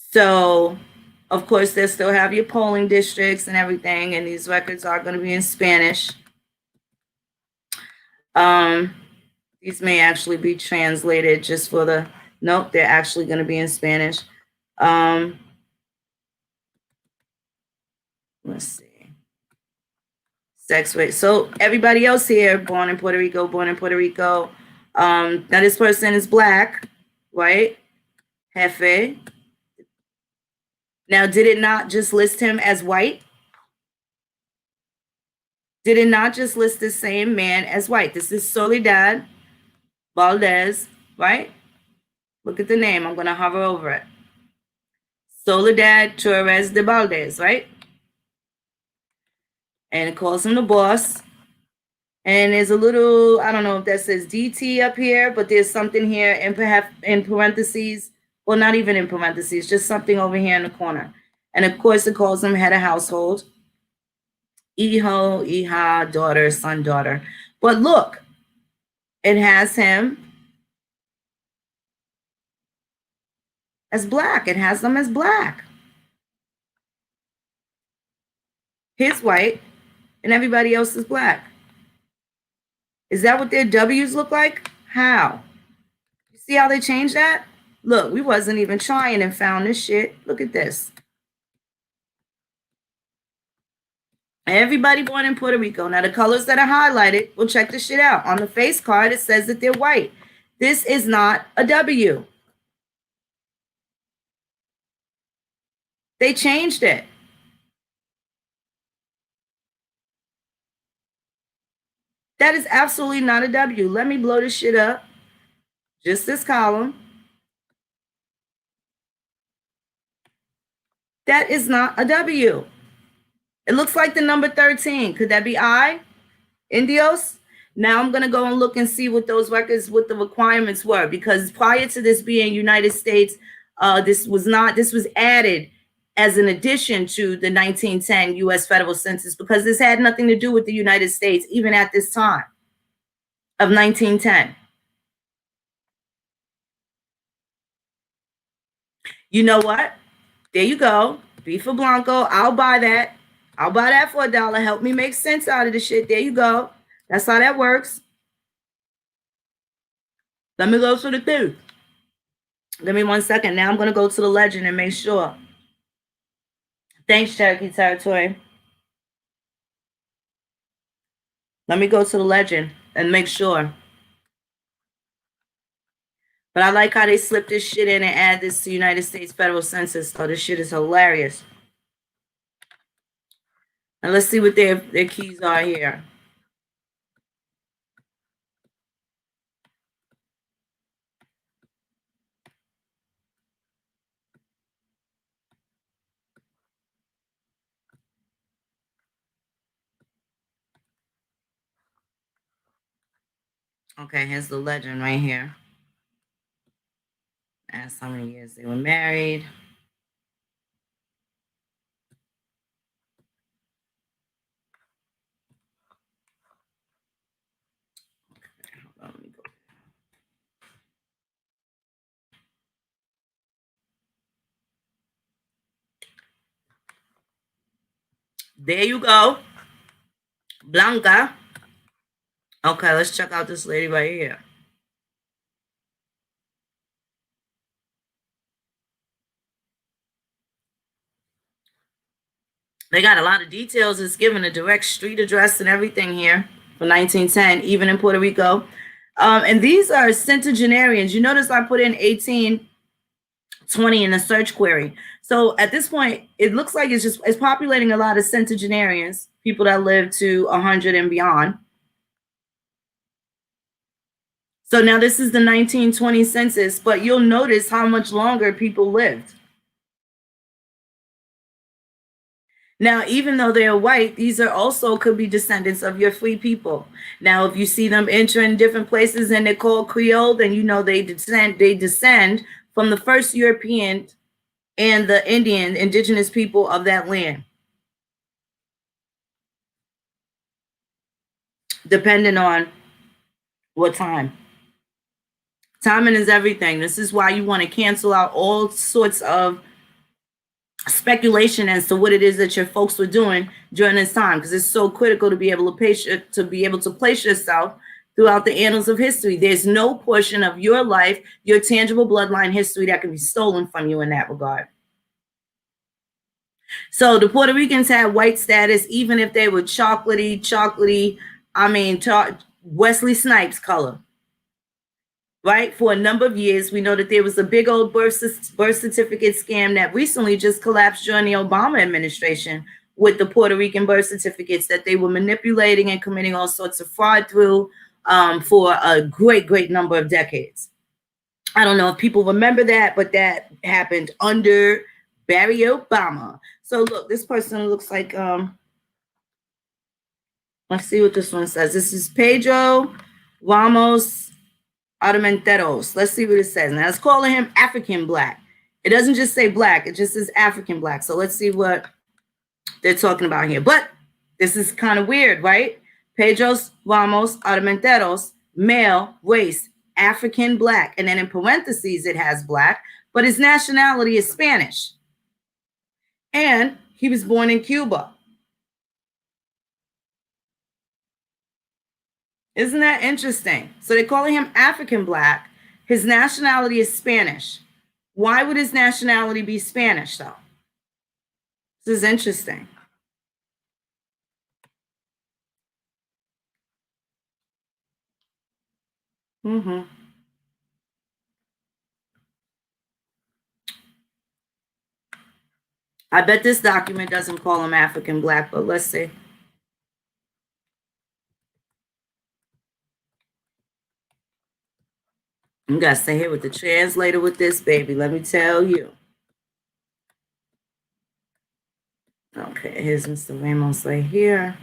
So, of course, they still have your polling districts and everything, and these records are going to be in Spanish. These may actually be translated just for the, nope, they're actually going to be in Spanish. Let's see. Sex rate. So everybody else here, born in Puerto Rico. Now this person is black, right? Jefe. Now, did it not just list him as white? Did it not just list the same man as white? This is Soledad Valdez, right? Look at the name. I'm going to hover over it. Soledad Torres de Valdez, right? And it calls him the boss. And there's a little, I don't know if that says DT up here, but there's something here in perhaps in parentheses, well, not even in parentheses, just something over here in the corner. And of course, it calls him head of household. Hijo, hija, daughter, son, daughter. But look, it has him as black. It has them as black. He's white, and everybody else is black. Is that what their W's look like? How? You see how they changed that? Look, we wasn't even trying and found this shit. Look at this. Everybody born in Puerto Rico. Now, the colors that are highlighted, we'll check this shit out. On the face card, it says that they're white. This is not a W. They changed it. That is absolutely not a W. Let me blow this shit up. Just this column. That is not a W. It looks like the number 13. Could that be I? Indios? Now I'm going to go and look and see what those records, what the requirements were, because prior to this being United States, this was added as an addition to the 1910 U.S. federal census, because this had nothing to do with the United States, even at this time of 1910. You know what? There you go. B for Blanco. I'll buy that. I'll buy that for $1. Help me make sense out of the shit. There you go. That's how that works. Let me go to the thing. Give me 1 second. Now I'm going to go to the legend and make sure. Thanks, Cherokee Territory. Let me go to the legend and make sure. But I like how they slip this shit in and add this to United States federal census. So this shit is hilarious. And let's see what their keys are here. Okay, here's the legend right here. Ask how many years they were married. Okay, hold on, let me go. There you go. Blanca. Okay, let's check out this lady right here. They got a lot of details. It's given a direct street address and everything here. for 1910, even in Puerto Rico. And these are centenarians. You notice I put in 1820 in the search query. So at this point, it looks like it's populating a lot of centenarians, people that live to 100 and beyond. So now this is the 1920 census, but you'll notice how much longer people lived. Now, even though they're white, these are also could be descendants of your free people. Now, if you see them entering different places and they're called Creole, then you know they descend from the first European and the indigenous people of that land, depending on what time. Timing is everything. This is why you want to cancel out all sorts of speculation as to what it is that your folks were doing during this time, because it's so critical to be able to place yourself throughout the annals of history. There's no portion of your life, your tangible bloodline history, that can be stolen from you in that regard. So the Puerto Ricans had white status, even if they were chocolatey, Wesley Snipes color. Right? For a number of years, we know that there was a big old birth certificate scam that recently just collapsed during the Obama administration with the Puerto Rican birth certificates that they were manipulating and committing all sorts of fraud through for a great number of decades. I don't know if people remember that, but that happened under Barry Obama. So look, this person looks like, let's see what this one says. This is Pedro Ramos Armenteros. Let's see what it says. Now it's calling him African Black. It doesn't just say Black, it just says African Black. So let's see what they're talking about here. But this is kind of weird, right? Pedro Ramos Armenteros, male, race, African Black. And then in parentheses, it has Black, but his nationality is Spanish. And he was born in Cuba. Isn't that interesting? So they're calling him African Black. His nationality is Spanish. Why would his nationality be Spanish, though? This is interesting. I bet this document doesn't call him African Black, but let's see. You got to stay here with the translator with this, baby. Let me tell you. Okay, here's Mr. Ramos right here.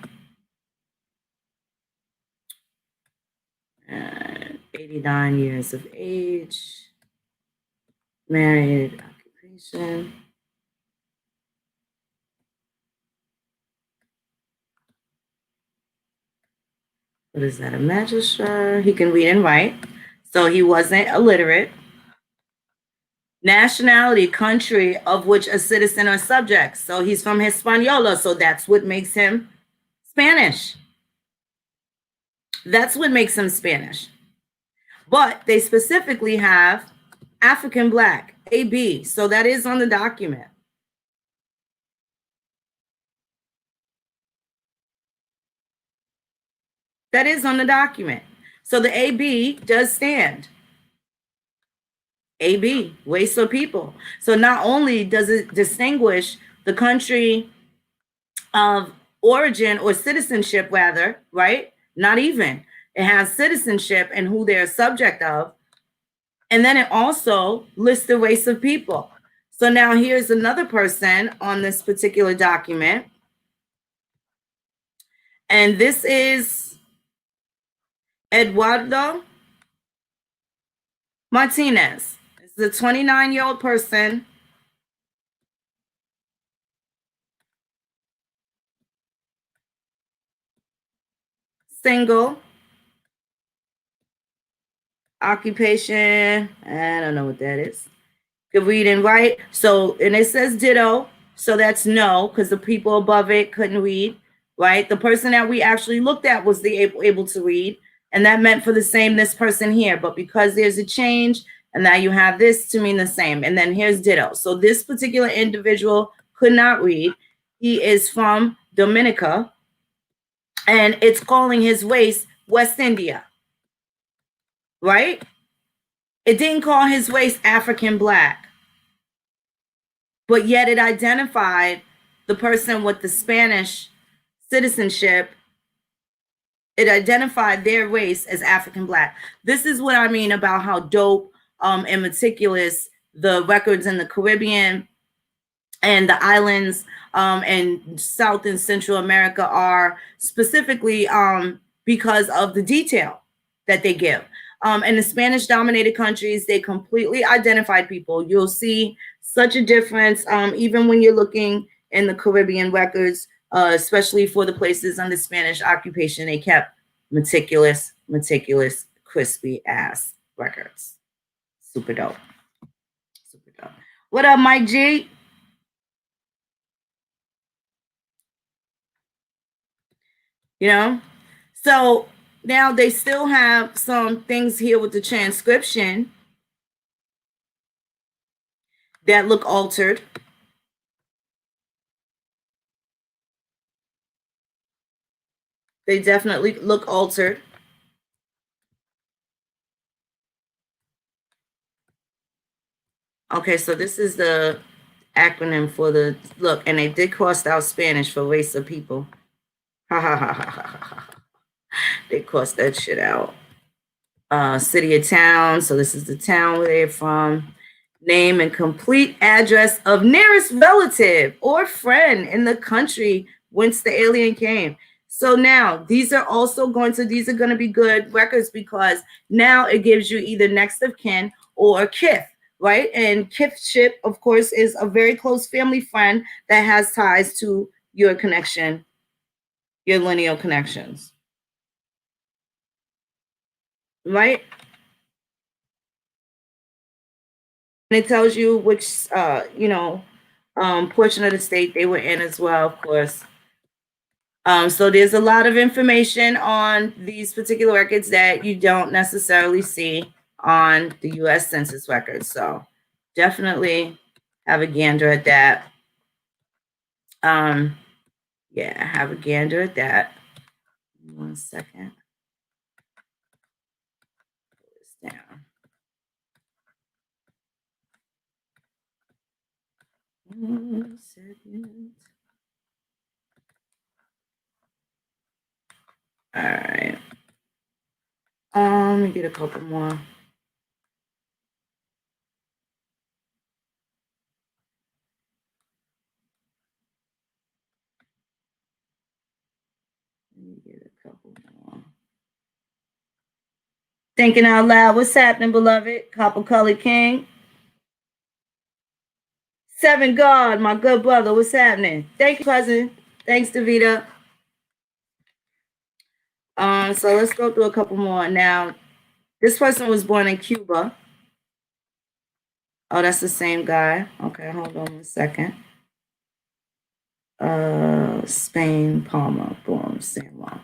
89 years of age. Married, occupation. What is that, a magistrate? He can read and write. So he wasn't illiterate. Nationality, country of which a citizen or subject. So he's from Hispaniola. So that's what makes him Spanish. That's what makes him Spanish. But they specifically have African Black, AB. So that is on the document. That is on the document. So the AB does stand. AB, race of people. So not only does it distinguish the country of origin or citizenship, rather, right? Not even. It has citizenship and who they're subject of. And then it also lists the race of people. So now here's another person on this particular document. And this is Eduardo Martinez. This is a 29-year-old person. Single. Occupation. I don't know what that is. Could read and write. So, and it says ditto. So that's no, because the people above it couldn't read, right? The person that we actually looked at was able to read. And that meant for the same, this person here. But because there's a change, and now you have this to mean the same. And then here's ditto. So this particular individual could not read. He is from Dominica. And it's calling his race West India, right? It didn't call his race African black, but yet it identified the person with the Spanish citizenship. It identified their race as African black. This is what I mean about how dope and meticulous the records in the Caribbean and the islands and South and Central America are, specifically because of the detail that they give. In the Spanish dominated countries, they completely identified people. You'll see such a difference even when you're looking in the Caribbean records, especially for the places under Spanish occupation. They kept meticulous, crispy ass records. Super dope. Super dope. What up, Mike G? You know? So now they still have some things here with the transcription that look altered. They definitely look altered. Okay, so this is the acronym for the look, and they did cross out Spanish for race of people. Ha ha ha ha ha ha. They crossed that shit out. City of town. So this is the town where they're from. Name and complete address of nearest relative or friend in the country whence the alien came. So now these are going to be good records because now it gives you either next of kin or kith, right? And kithship, of course, is a very close family friend that has ties to your connection, your lineal connections, right? And it tells you which, portion of the state they were in as well, of course. So there's a lot of information on these particular records that you don't necessarily see on the U.S. Census records. So definitely have a gander at that. Yeah, have a gander at that. 1 second. Put this down. 1 second. All right. Let me get a couple more. Let me get a couple more. Thinking out loud. What's happening, beloved? Copper Colored King. Seven God, my good brother. What's happening? Thank you, cousin. Thanks, Davita. So let's go through a couple more. Now, this person was born in Cuba. Oh, that's the same guy. Okay, hold on 1 second. Spain, Palma, boom, San Juan.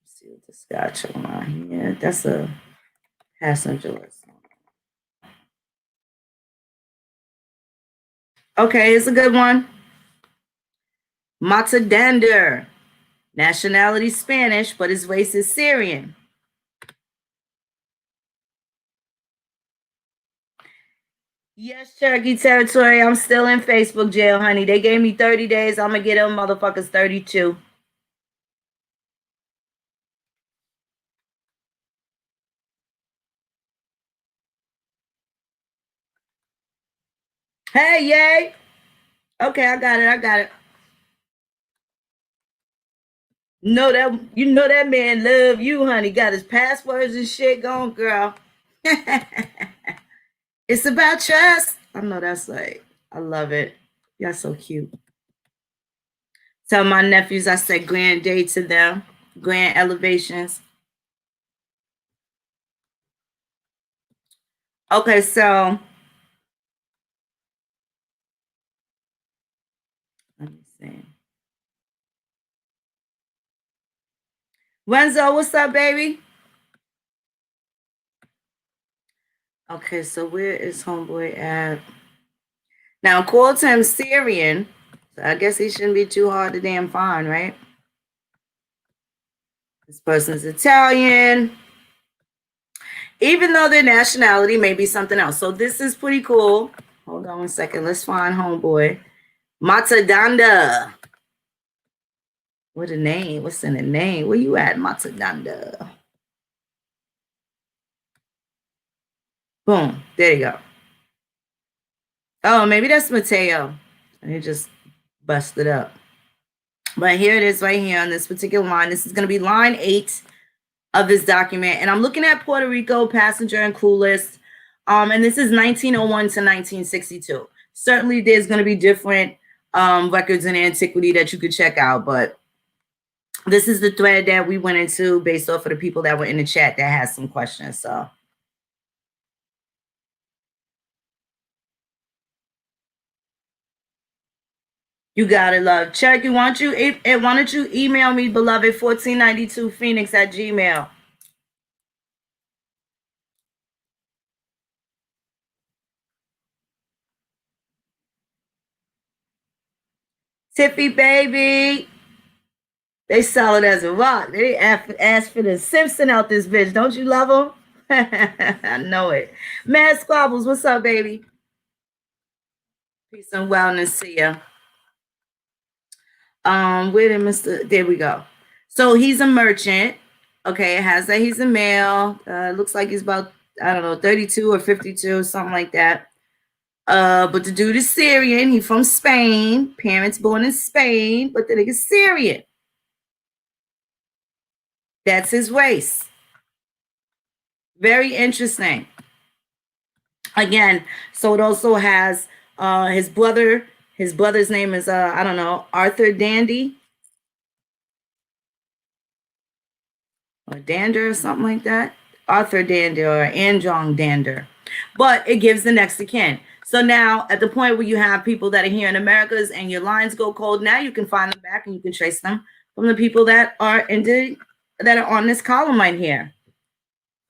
Let's see what this guy chilling on here. That's a passenger list. Okay, it's a good one. Matadander. Nationality Spanish, but his race is Syrian. Yes, Cherokee territory. I'm still in Facebook jail, honey. They gave me 30 days. I'm going to get them motherfuckers 32. Hey, yay. Okay, I got it. You know that man love you, honey. Got his passwords and shit going, girl. It's about trust. I know that's like, I love it. Y'all so cute. Tell my nephews I said grand day to them. Grand elevations. Okay, so let me see. Renzo, what's up, baby? Okay, so where is homeboy at? Now, called him Syrian. So I guess he shouldn't be too hard to damn find, right? This person's Italian, even though their nationality may be something else. So this is pretty cool. Hold on one second. Let's find homeboy. Matadanda. What a name. What's in the name? Where you at, Matadanda? Boom. There you go. Oh, maybe that's Mateo. And he just busted up. But here it is right here on this particular line. This is going to be line 8 of this document. And I'm looking at Puerto Rico passenger and crew list. And this is 1901 to 1962. Certainly there's going to be different records in antiquity that you could check out. But this is the thread that we went into based off of the people that were in the chat that had some questions. So you gotta love. Cherokee, why don't you email me, beloved, 1492phoenix@gmail.com. Tiffy, baby. They sell it as a rock. They ask for the Simpson out this bitch. Don't you love them? I know it. Mad Squabbles, what's up, baby? Peace and wellness to you. Where did Mr. There we go. So he's a merchant. Okay, it has that he's a male. Looks like he's about, I don't know, 32 or 52, something like that. But the dude is Syrian. He's from Spain. Parents born in Spain, but the nigga's Syrian. That's his race. Very interesting. Again, so it also has his brother. His brother's name is, I don't know, Arthur Dandy. Or Dander or something like that. Arthur Dander or Anjong Dander. But it gives the next of kin. So now at the point where you have people that are here in Americas and your lines go cold, now you can find them back and you can trace them from the people that are on this column right here.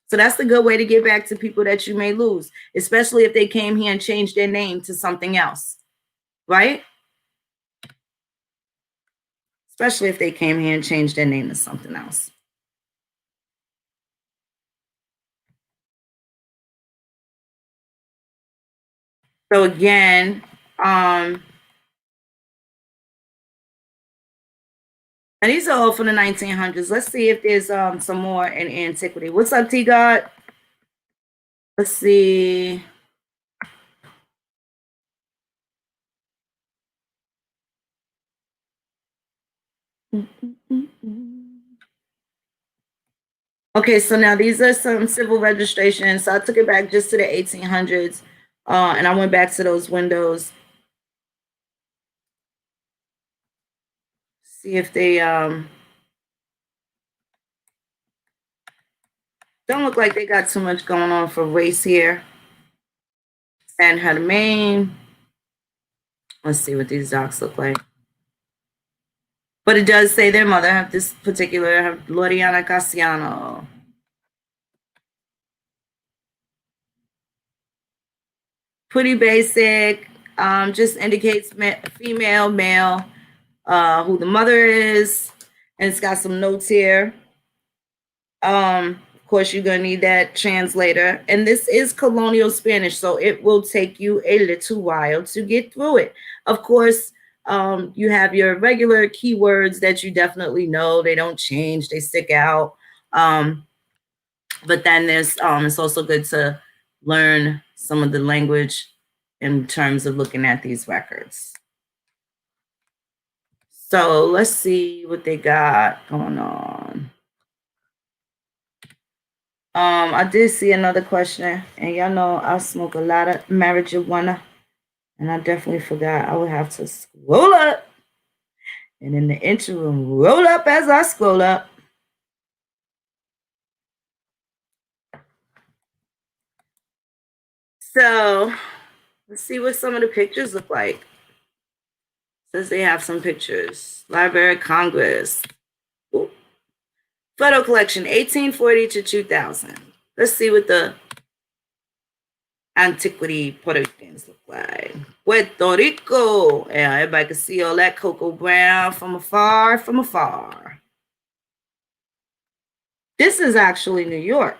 So that's the good way to get back to people that you may lose, especially if they came here and changed their name to something else, right? Especially if they came here and changed their name to something else. So again, and these are all from the 1900s. Let's see if there's some more in antiquity. What's up, T-God? Let's see. Okay, so now these are some civil registrations. So I took it back just to the 1800s, and I went back to those windows. See if they don't look like they got too much going on for race here. And her main. Let's see what these docs look like. But it does say their mother, have this particular, have Loriana Casiano. Pretty basic, just indicates female, male, who the mother is, and it's got some notes here. Of course, you're gonna need that translator, and this is colonial Spanish, so it will take you a little while to get through it. Of course, you have your regular keywords that you definitely know. They don't change, they stick out. But then there's it's also good to learn some of the language in terms of looking at these records. So let's see what they got going on. I did see another question, and y'all know I smoke a lot of marijuana, and I definitely forgot I would have to scroll up, and in the interim, roll up as I scroll up. So let's see what some of the pictures look like. Says they have some pictures. Library of Congress. Ooh. Photo collection, 1840 to 2000. Let's see what the antiquity Puerto Ricans look like. Puerto Rico. Yeah, everybody can see all that cocoa brown from afar, from afar. This is actually New York.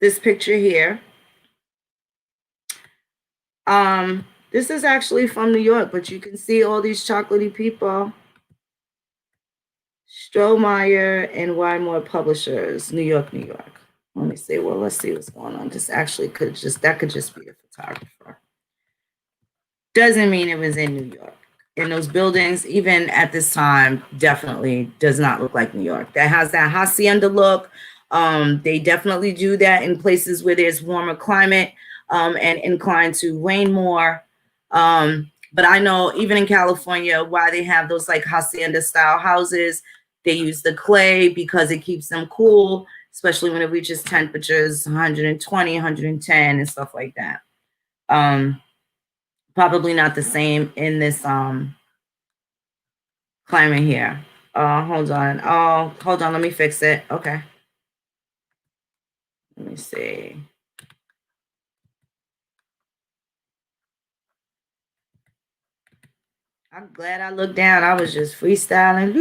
This picture here. This is actually from New York, but you can see all these chocolatey people. Strohmeyer and Wymore Publishers, New York, New York. Let me see. Well, let's see what's going on. This actually could just be a photographer. Doesn't mean it was in New York. And those buildings, even at this time, definitely does not look like New York. That has that hacienda look. They definitely do that in places where there's warmer climate and inclined to rain more. But I know even in California, why they have those like hacienda style houses, they use the clay because it keeps them cool, especially when it reaches temperatures 120, 110 and stuff like that. Probably not the same in this climate here. Hold on. Oh, hold on. Let me fix it. Okay. Let me see. I'm glad I looked down. I was just freestyling.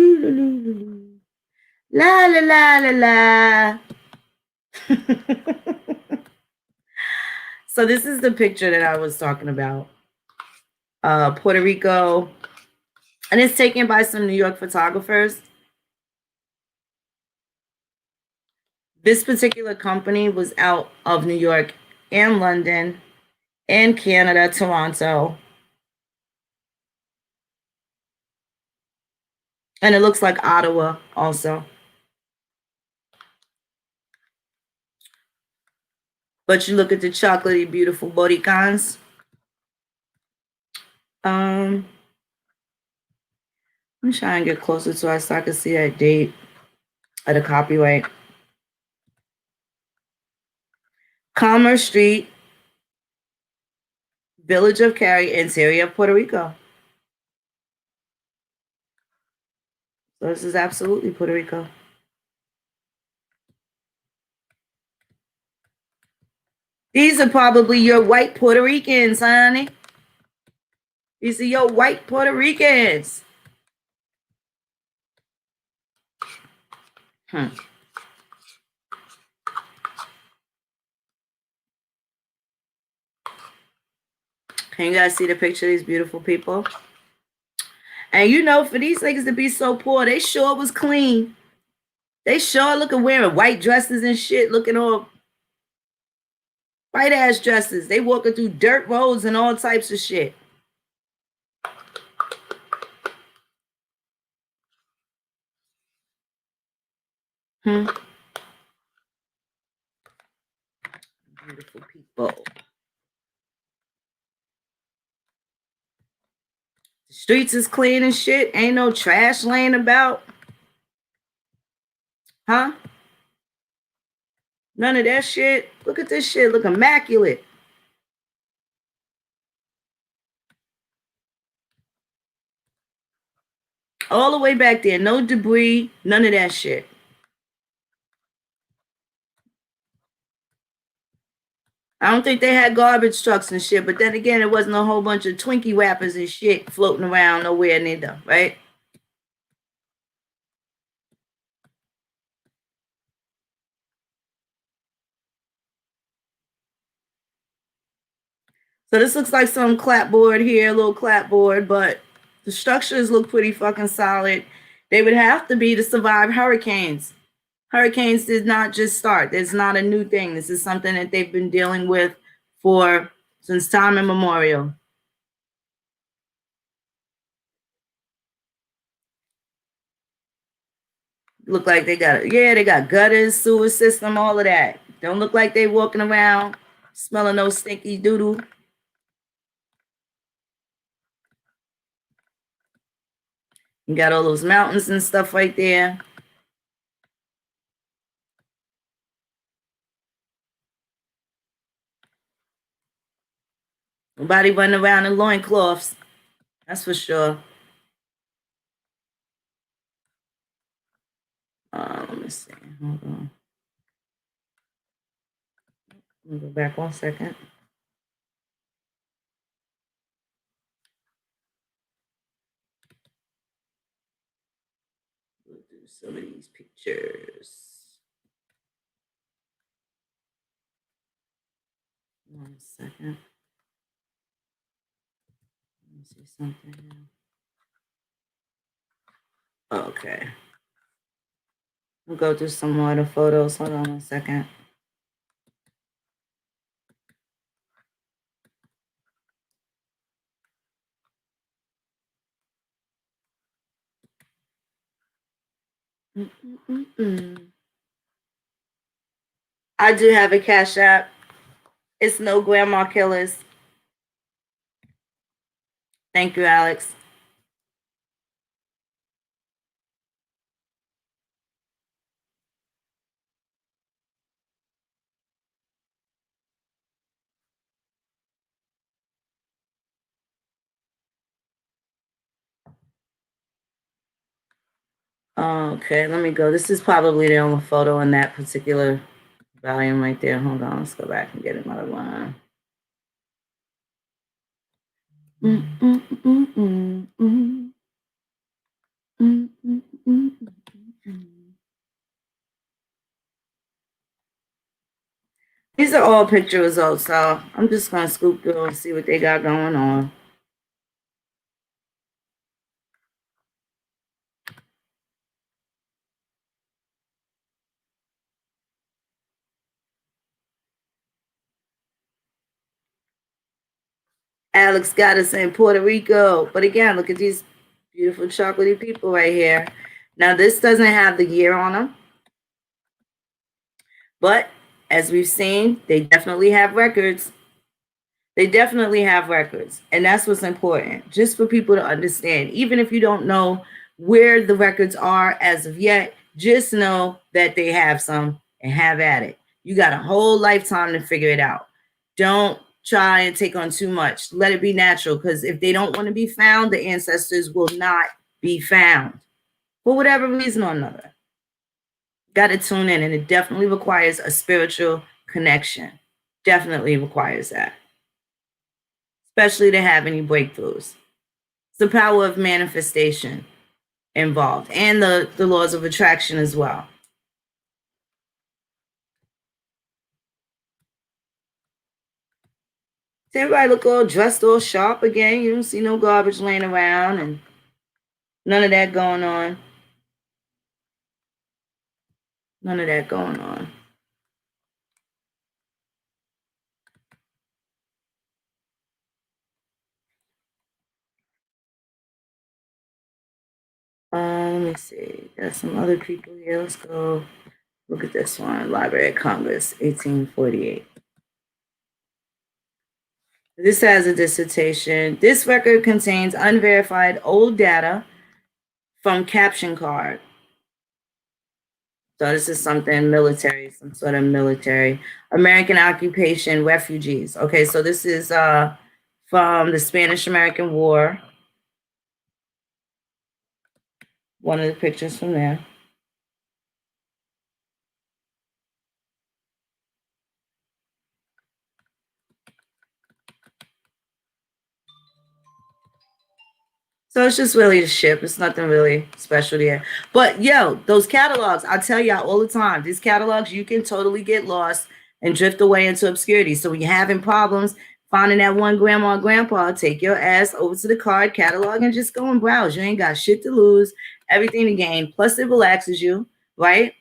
La la la la la. So this is the picture that I was talking about. Puerto Rico. And it's taken by some New York photographers. This particular company was out of New York and London and Canada, Toronto. And it looks like Ottawa also. But you look at the chocolatey, beautiful Boricans. I'm trying to get closer to us so I can see that date of the copyright. Commerce Street, Village of Cary, interior of Puerto Rico. So this is absolutely Puerto Rico. These are probably your white Puerto Ricans, honey. These are your white Puerto Ricans. Can you guys see the picture of these beautiful people? And you know, for these niggas to be so poor, they sure was clean. They sure looking wearing white dresses and shit, looking all white ass dresses. They walking through dirt roads and all types of shit. Beautiful people. The streets is clean and shit. Ain't no trash laying about. Huh? None of that shit. Look at this shit. Look immaculate. All the way back there. No debris. None of that shit. I don't think they had garbage trucks and shit, but then again, it wasn't a whole bunch of Twinkie wrappers and shit floating around nowhere neither, right? So this looks like some clapboard here, a little clapboard, but the structures look pretty fucking solid. They would have to be to survive hurricanes. Hurricanes did not just start. It's not a new thing. This is something that they've been dealing with for since time immemorial. Look like they got gutters, sewer system, all of that. Don't look like they walking around smelling no stinky doodle. You got all those mountains and stuff right there. Nobody running around in loincloths. That's for sure. Let me see. Hold on. Let me go back 1 second. We'll do some of these pictures. 1 second. Let me see something here. Okay. We'll go through some more of the photos. Hold on 1 second. I do have a Cash App. It's No Grandma Killers. Thank you, Alex. Okay, let me go. This is probably the only photo in that particular volume right there. Hold on, let's go back and get another one. These are all picture results, so I'm just gonna scoop through and see what they got going on. Alex got us in Puerto Rico. But again, look at these beautiful chocolatey people right here. Now, this doesn't have the year on them. But as we've seen, they definitely have records. They definitely have records. And that's what's important, just for people to understand. Even if you don't know where the records are as of yet, just know that they have some and have at it. You got a whole lifetime to figure it out. Don't try and take on too much. Let it be natural, because if they don't want to be found, the ancestors will not be found for whatever reason or another. Got to tune in, and it definitely requires a spiritual connection. Definitely requires that, especially to have any breakthroughs. It's the power of manifestation involved, and the laws of attraction as well. So everybody look all dressed all sharp again. You don't see no garbage laying around and none of that going on. None of that going on. Let me see. Got some other people here. Let's go look at this one. Library of Congress, 1848. This has a dissertation. This record contains unverified old data from caption card. So this is something military, some sort of military. American occupation refugees. Okay, so this is from the Spanish-American War. One of the pictures from there. So it's just really a ship. It's nothing really special there. But yo, those catalogs, I tell y'all all the time, these catalogs, you can totally get lost and drift away into obscurity. So when you're having problems finding that one grandma or grandpa, take your ass over to the card catalog and just go and browse. You ain't got shit to lose, everything to gain. Plus it relaxes you, right?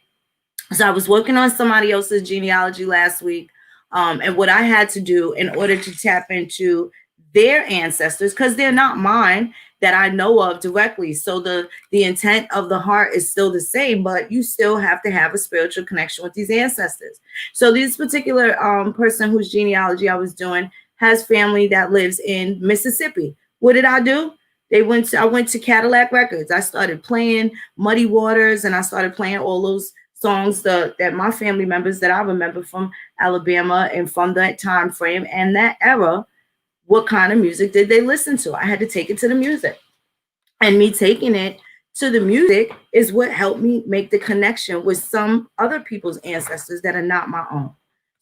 So I was working on somebody else's genealogy last week. And what I had to do in order to tap into their ancestors, because they're not mine that I know of directly. So the intent of the heart is still the same, but you still have to have a spiritual connection with these ancestors. So this particular person whose genealogy I was doing has family that lives in Mississippi. What did I do? I went to Cadillac Records. I started playing Muddy Waters, and I started playing all those songs that my family members that I remember from Alabama and from that time frame and that era. What kind of music did they listen to? I had to take it to the music. And me taking it to the music is what helped me make the connection with some other people's ancestors that are not my own.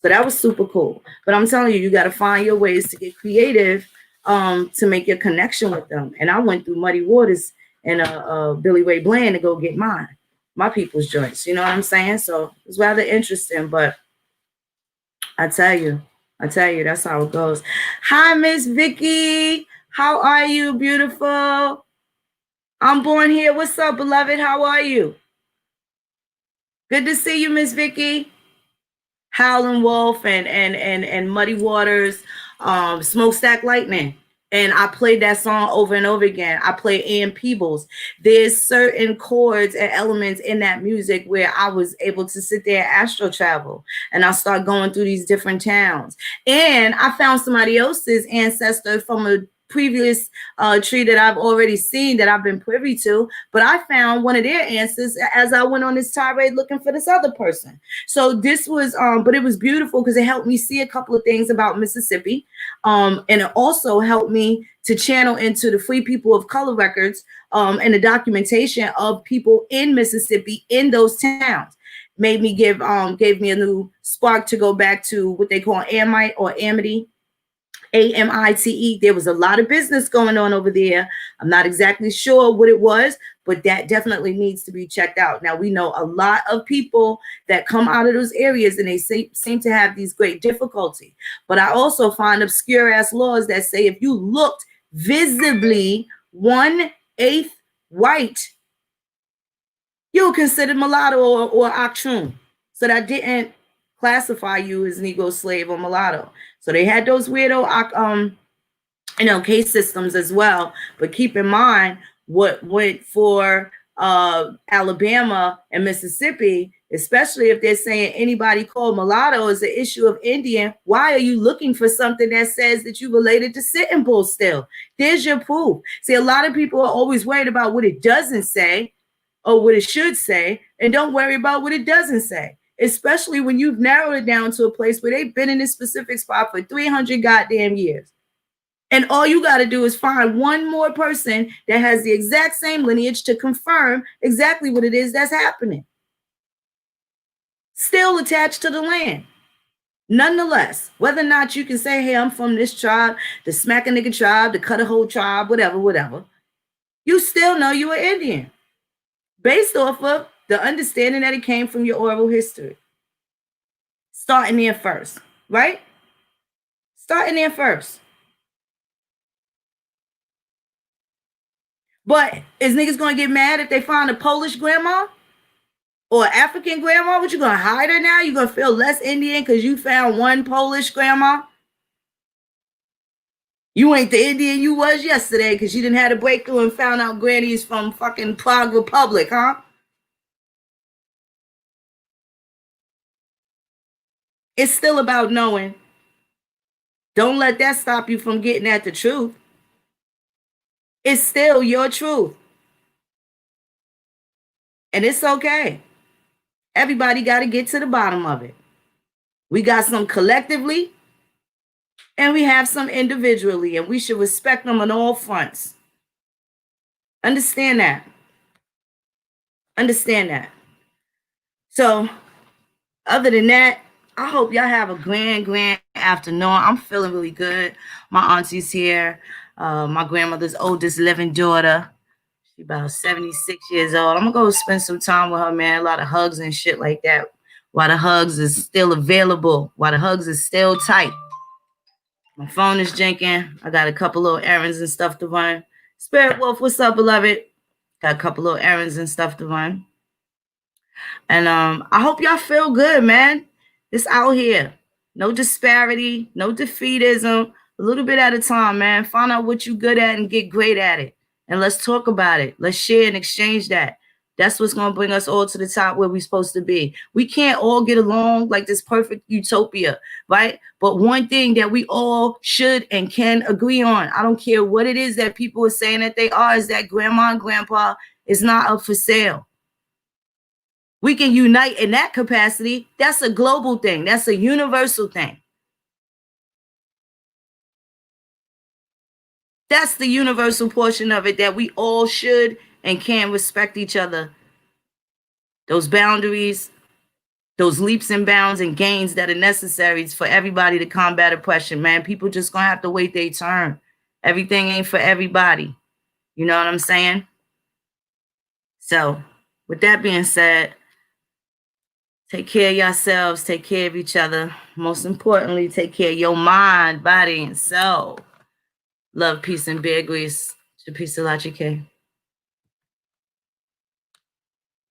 So that was super cool. But I'm telling you, you got to find your ways to get creative to make your connection with them. And I went through Muddy Waters and Billy Ray Bland to go get my people's joints. You know what I'm saying? So it's rather interesting. But I tell you, I tell you, that's how it goes. Hi, Miss Vicky. How are you, beautiful? I'm born here. What's up, beloved? How are you? Good to see you, Miss Vicky. Howlin' Wolf and Muddy Waters, Smokestack Lightning. And I played that song over and over again. I play Ian Peebles. There's certain chords and elements in that music where I was able to sit there and astro travel. And I start going through these different towns. And I found somebody else's ancestor from a previous tree that I've already seen that I've been privy to, but I found one of their answers as I went on this tirade looking for this other person. So this was, but it was beautiful because it helped me see a couple of things about Mississippi, and it also helped me to channel into the Free People of Color records and the documentation of people in Mississippi in those towns. Made me gave me a new spark to go back to what they call Amite or Amity. AMITE. There was a lot of business going on over there. I'm not exactly sure what it was, but that definitely needs to be checked out. Now, we know a lot of people that come out of those areas and they seem to have these great difficulty. But I also find obscure ass laws that say if you looked visibly 1/8 white, you were considered mulatto or Achun. So that didn't classify you as Negro slave or mulatto. So they had those weirdo, case systems as well. But keep in mind what went for Alabama and Mississippi, especially if they're saying anybody called mulatto is an issue of Indian. Why are you looking for something that says that you related to Sitting Bull still? There's your proof. See, a lot of people are always worried about what it doesn't say or what it should say, and don't worry about what it doesn't say. Especially when you've narrowed it down to a place where they've been in this specific spot for 300 goddamn years. And all you got to do is find one more person that has the exact same lineage to confirm exactly what it is that's happening. Still attached to the land. Nonetheless, whether or not you can say, hey, I'm from this tribe, the smack a nigga tribe, the cut a hole tribe, whatever, you still know you are Indian. Based off of the understanding that it came from your oral history. Starting there first, right? Starting there first. But is niggas gonna get mad if they find a Polish grandma or African grandma? What, you gonna hide her now? You gonna feel less Indian because you found one Polish grandma? You ain't the Indian you was yesterday because you didn't have a breakthrough and found out grannies from fucking Prague Republic, huh? It's still about knowing. Don't let that stop you from getting at the truth. It's still your truth. And it's okay. Everybody got to get to the bottom of it. We got some collectively and we have some individually, and we should respect them on all fronts. Understand that. Understand that. So, other than that, I hope y'all have a grand afternoon. I'm feeling really good. My auntie's here. My grandmother's oldest living daughter. She's about 76 years old. I'm going to go spend some time with her, man. A lot of hugs and shit like that. While the hugs is still available. While the hugs is still tight. My phone is jinking. I got a couple little errands and stuff to run. Spirit Wolf, what's up, beloved? Got a couple little errands and stuff to run. And I hope y'all feel good, man. It's out here. No disparity, no defeatism. A little bit at a time, man. Find out what you're good at and get great at it. And let's talk about it. Let's share and exchange that. That's what's going to bring us all to the top where we're supposed to be. We can't all get along like this perfect utopia, right? But one thing that we all should and can agree on, I don't care what it is that people are saying that they are, is that grandma and grandpa is not up for sale. We can unite in that capacity. That's a global thing. That's a universal thing. That's the universal portion of it that we all should and can respect each other. Those boundaries, those leaps and bounds and gains that are necessary for everybody to combat oppression, man. People just gonna have to wait their turn. Everything ain't for everybody. You know what I'm saying? So, with that being said, take care of yourselves, take care of each other. most importantly, take care of your mind, body, and soul. Love, peace, and bear grease. To peace, K.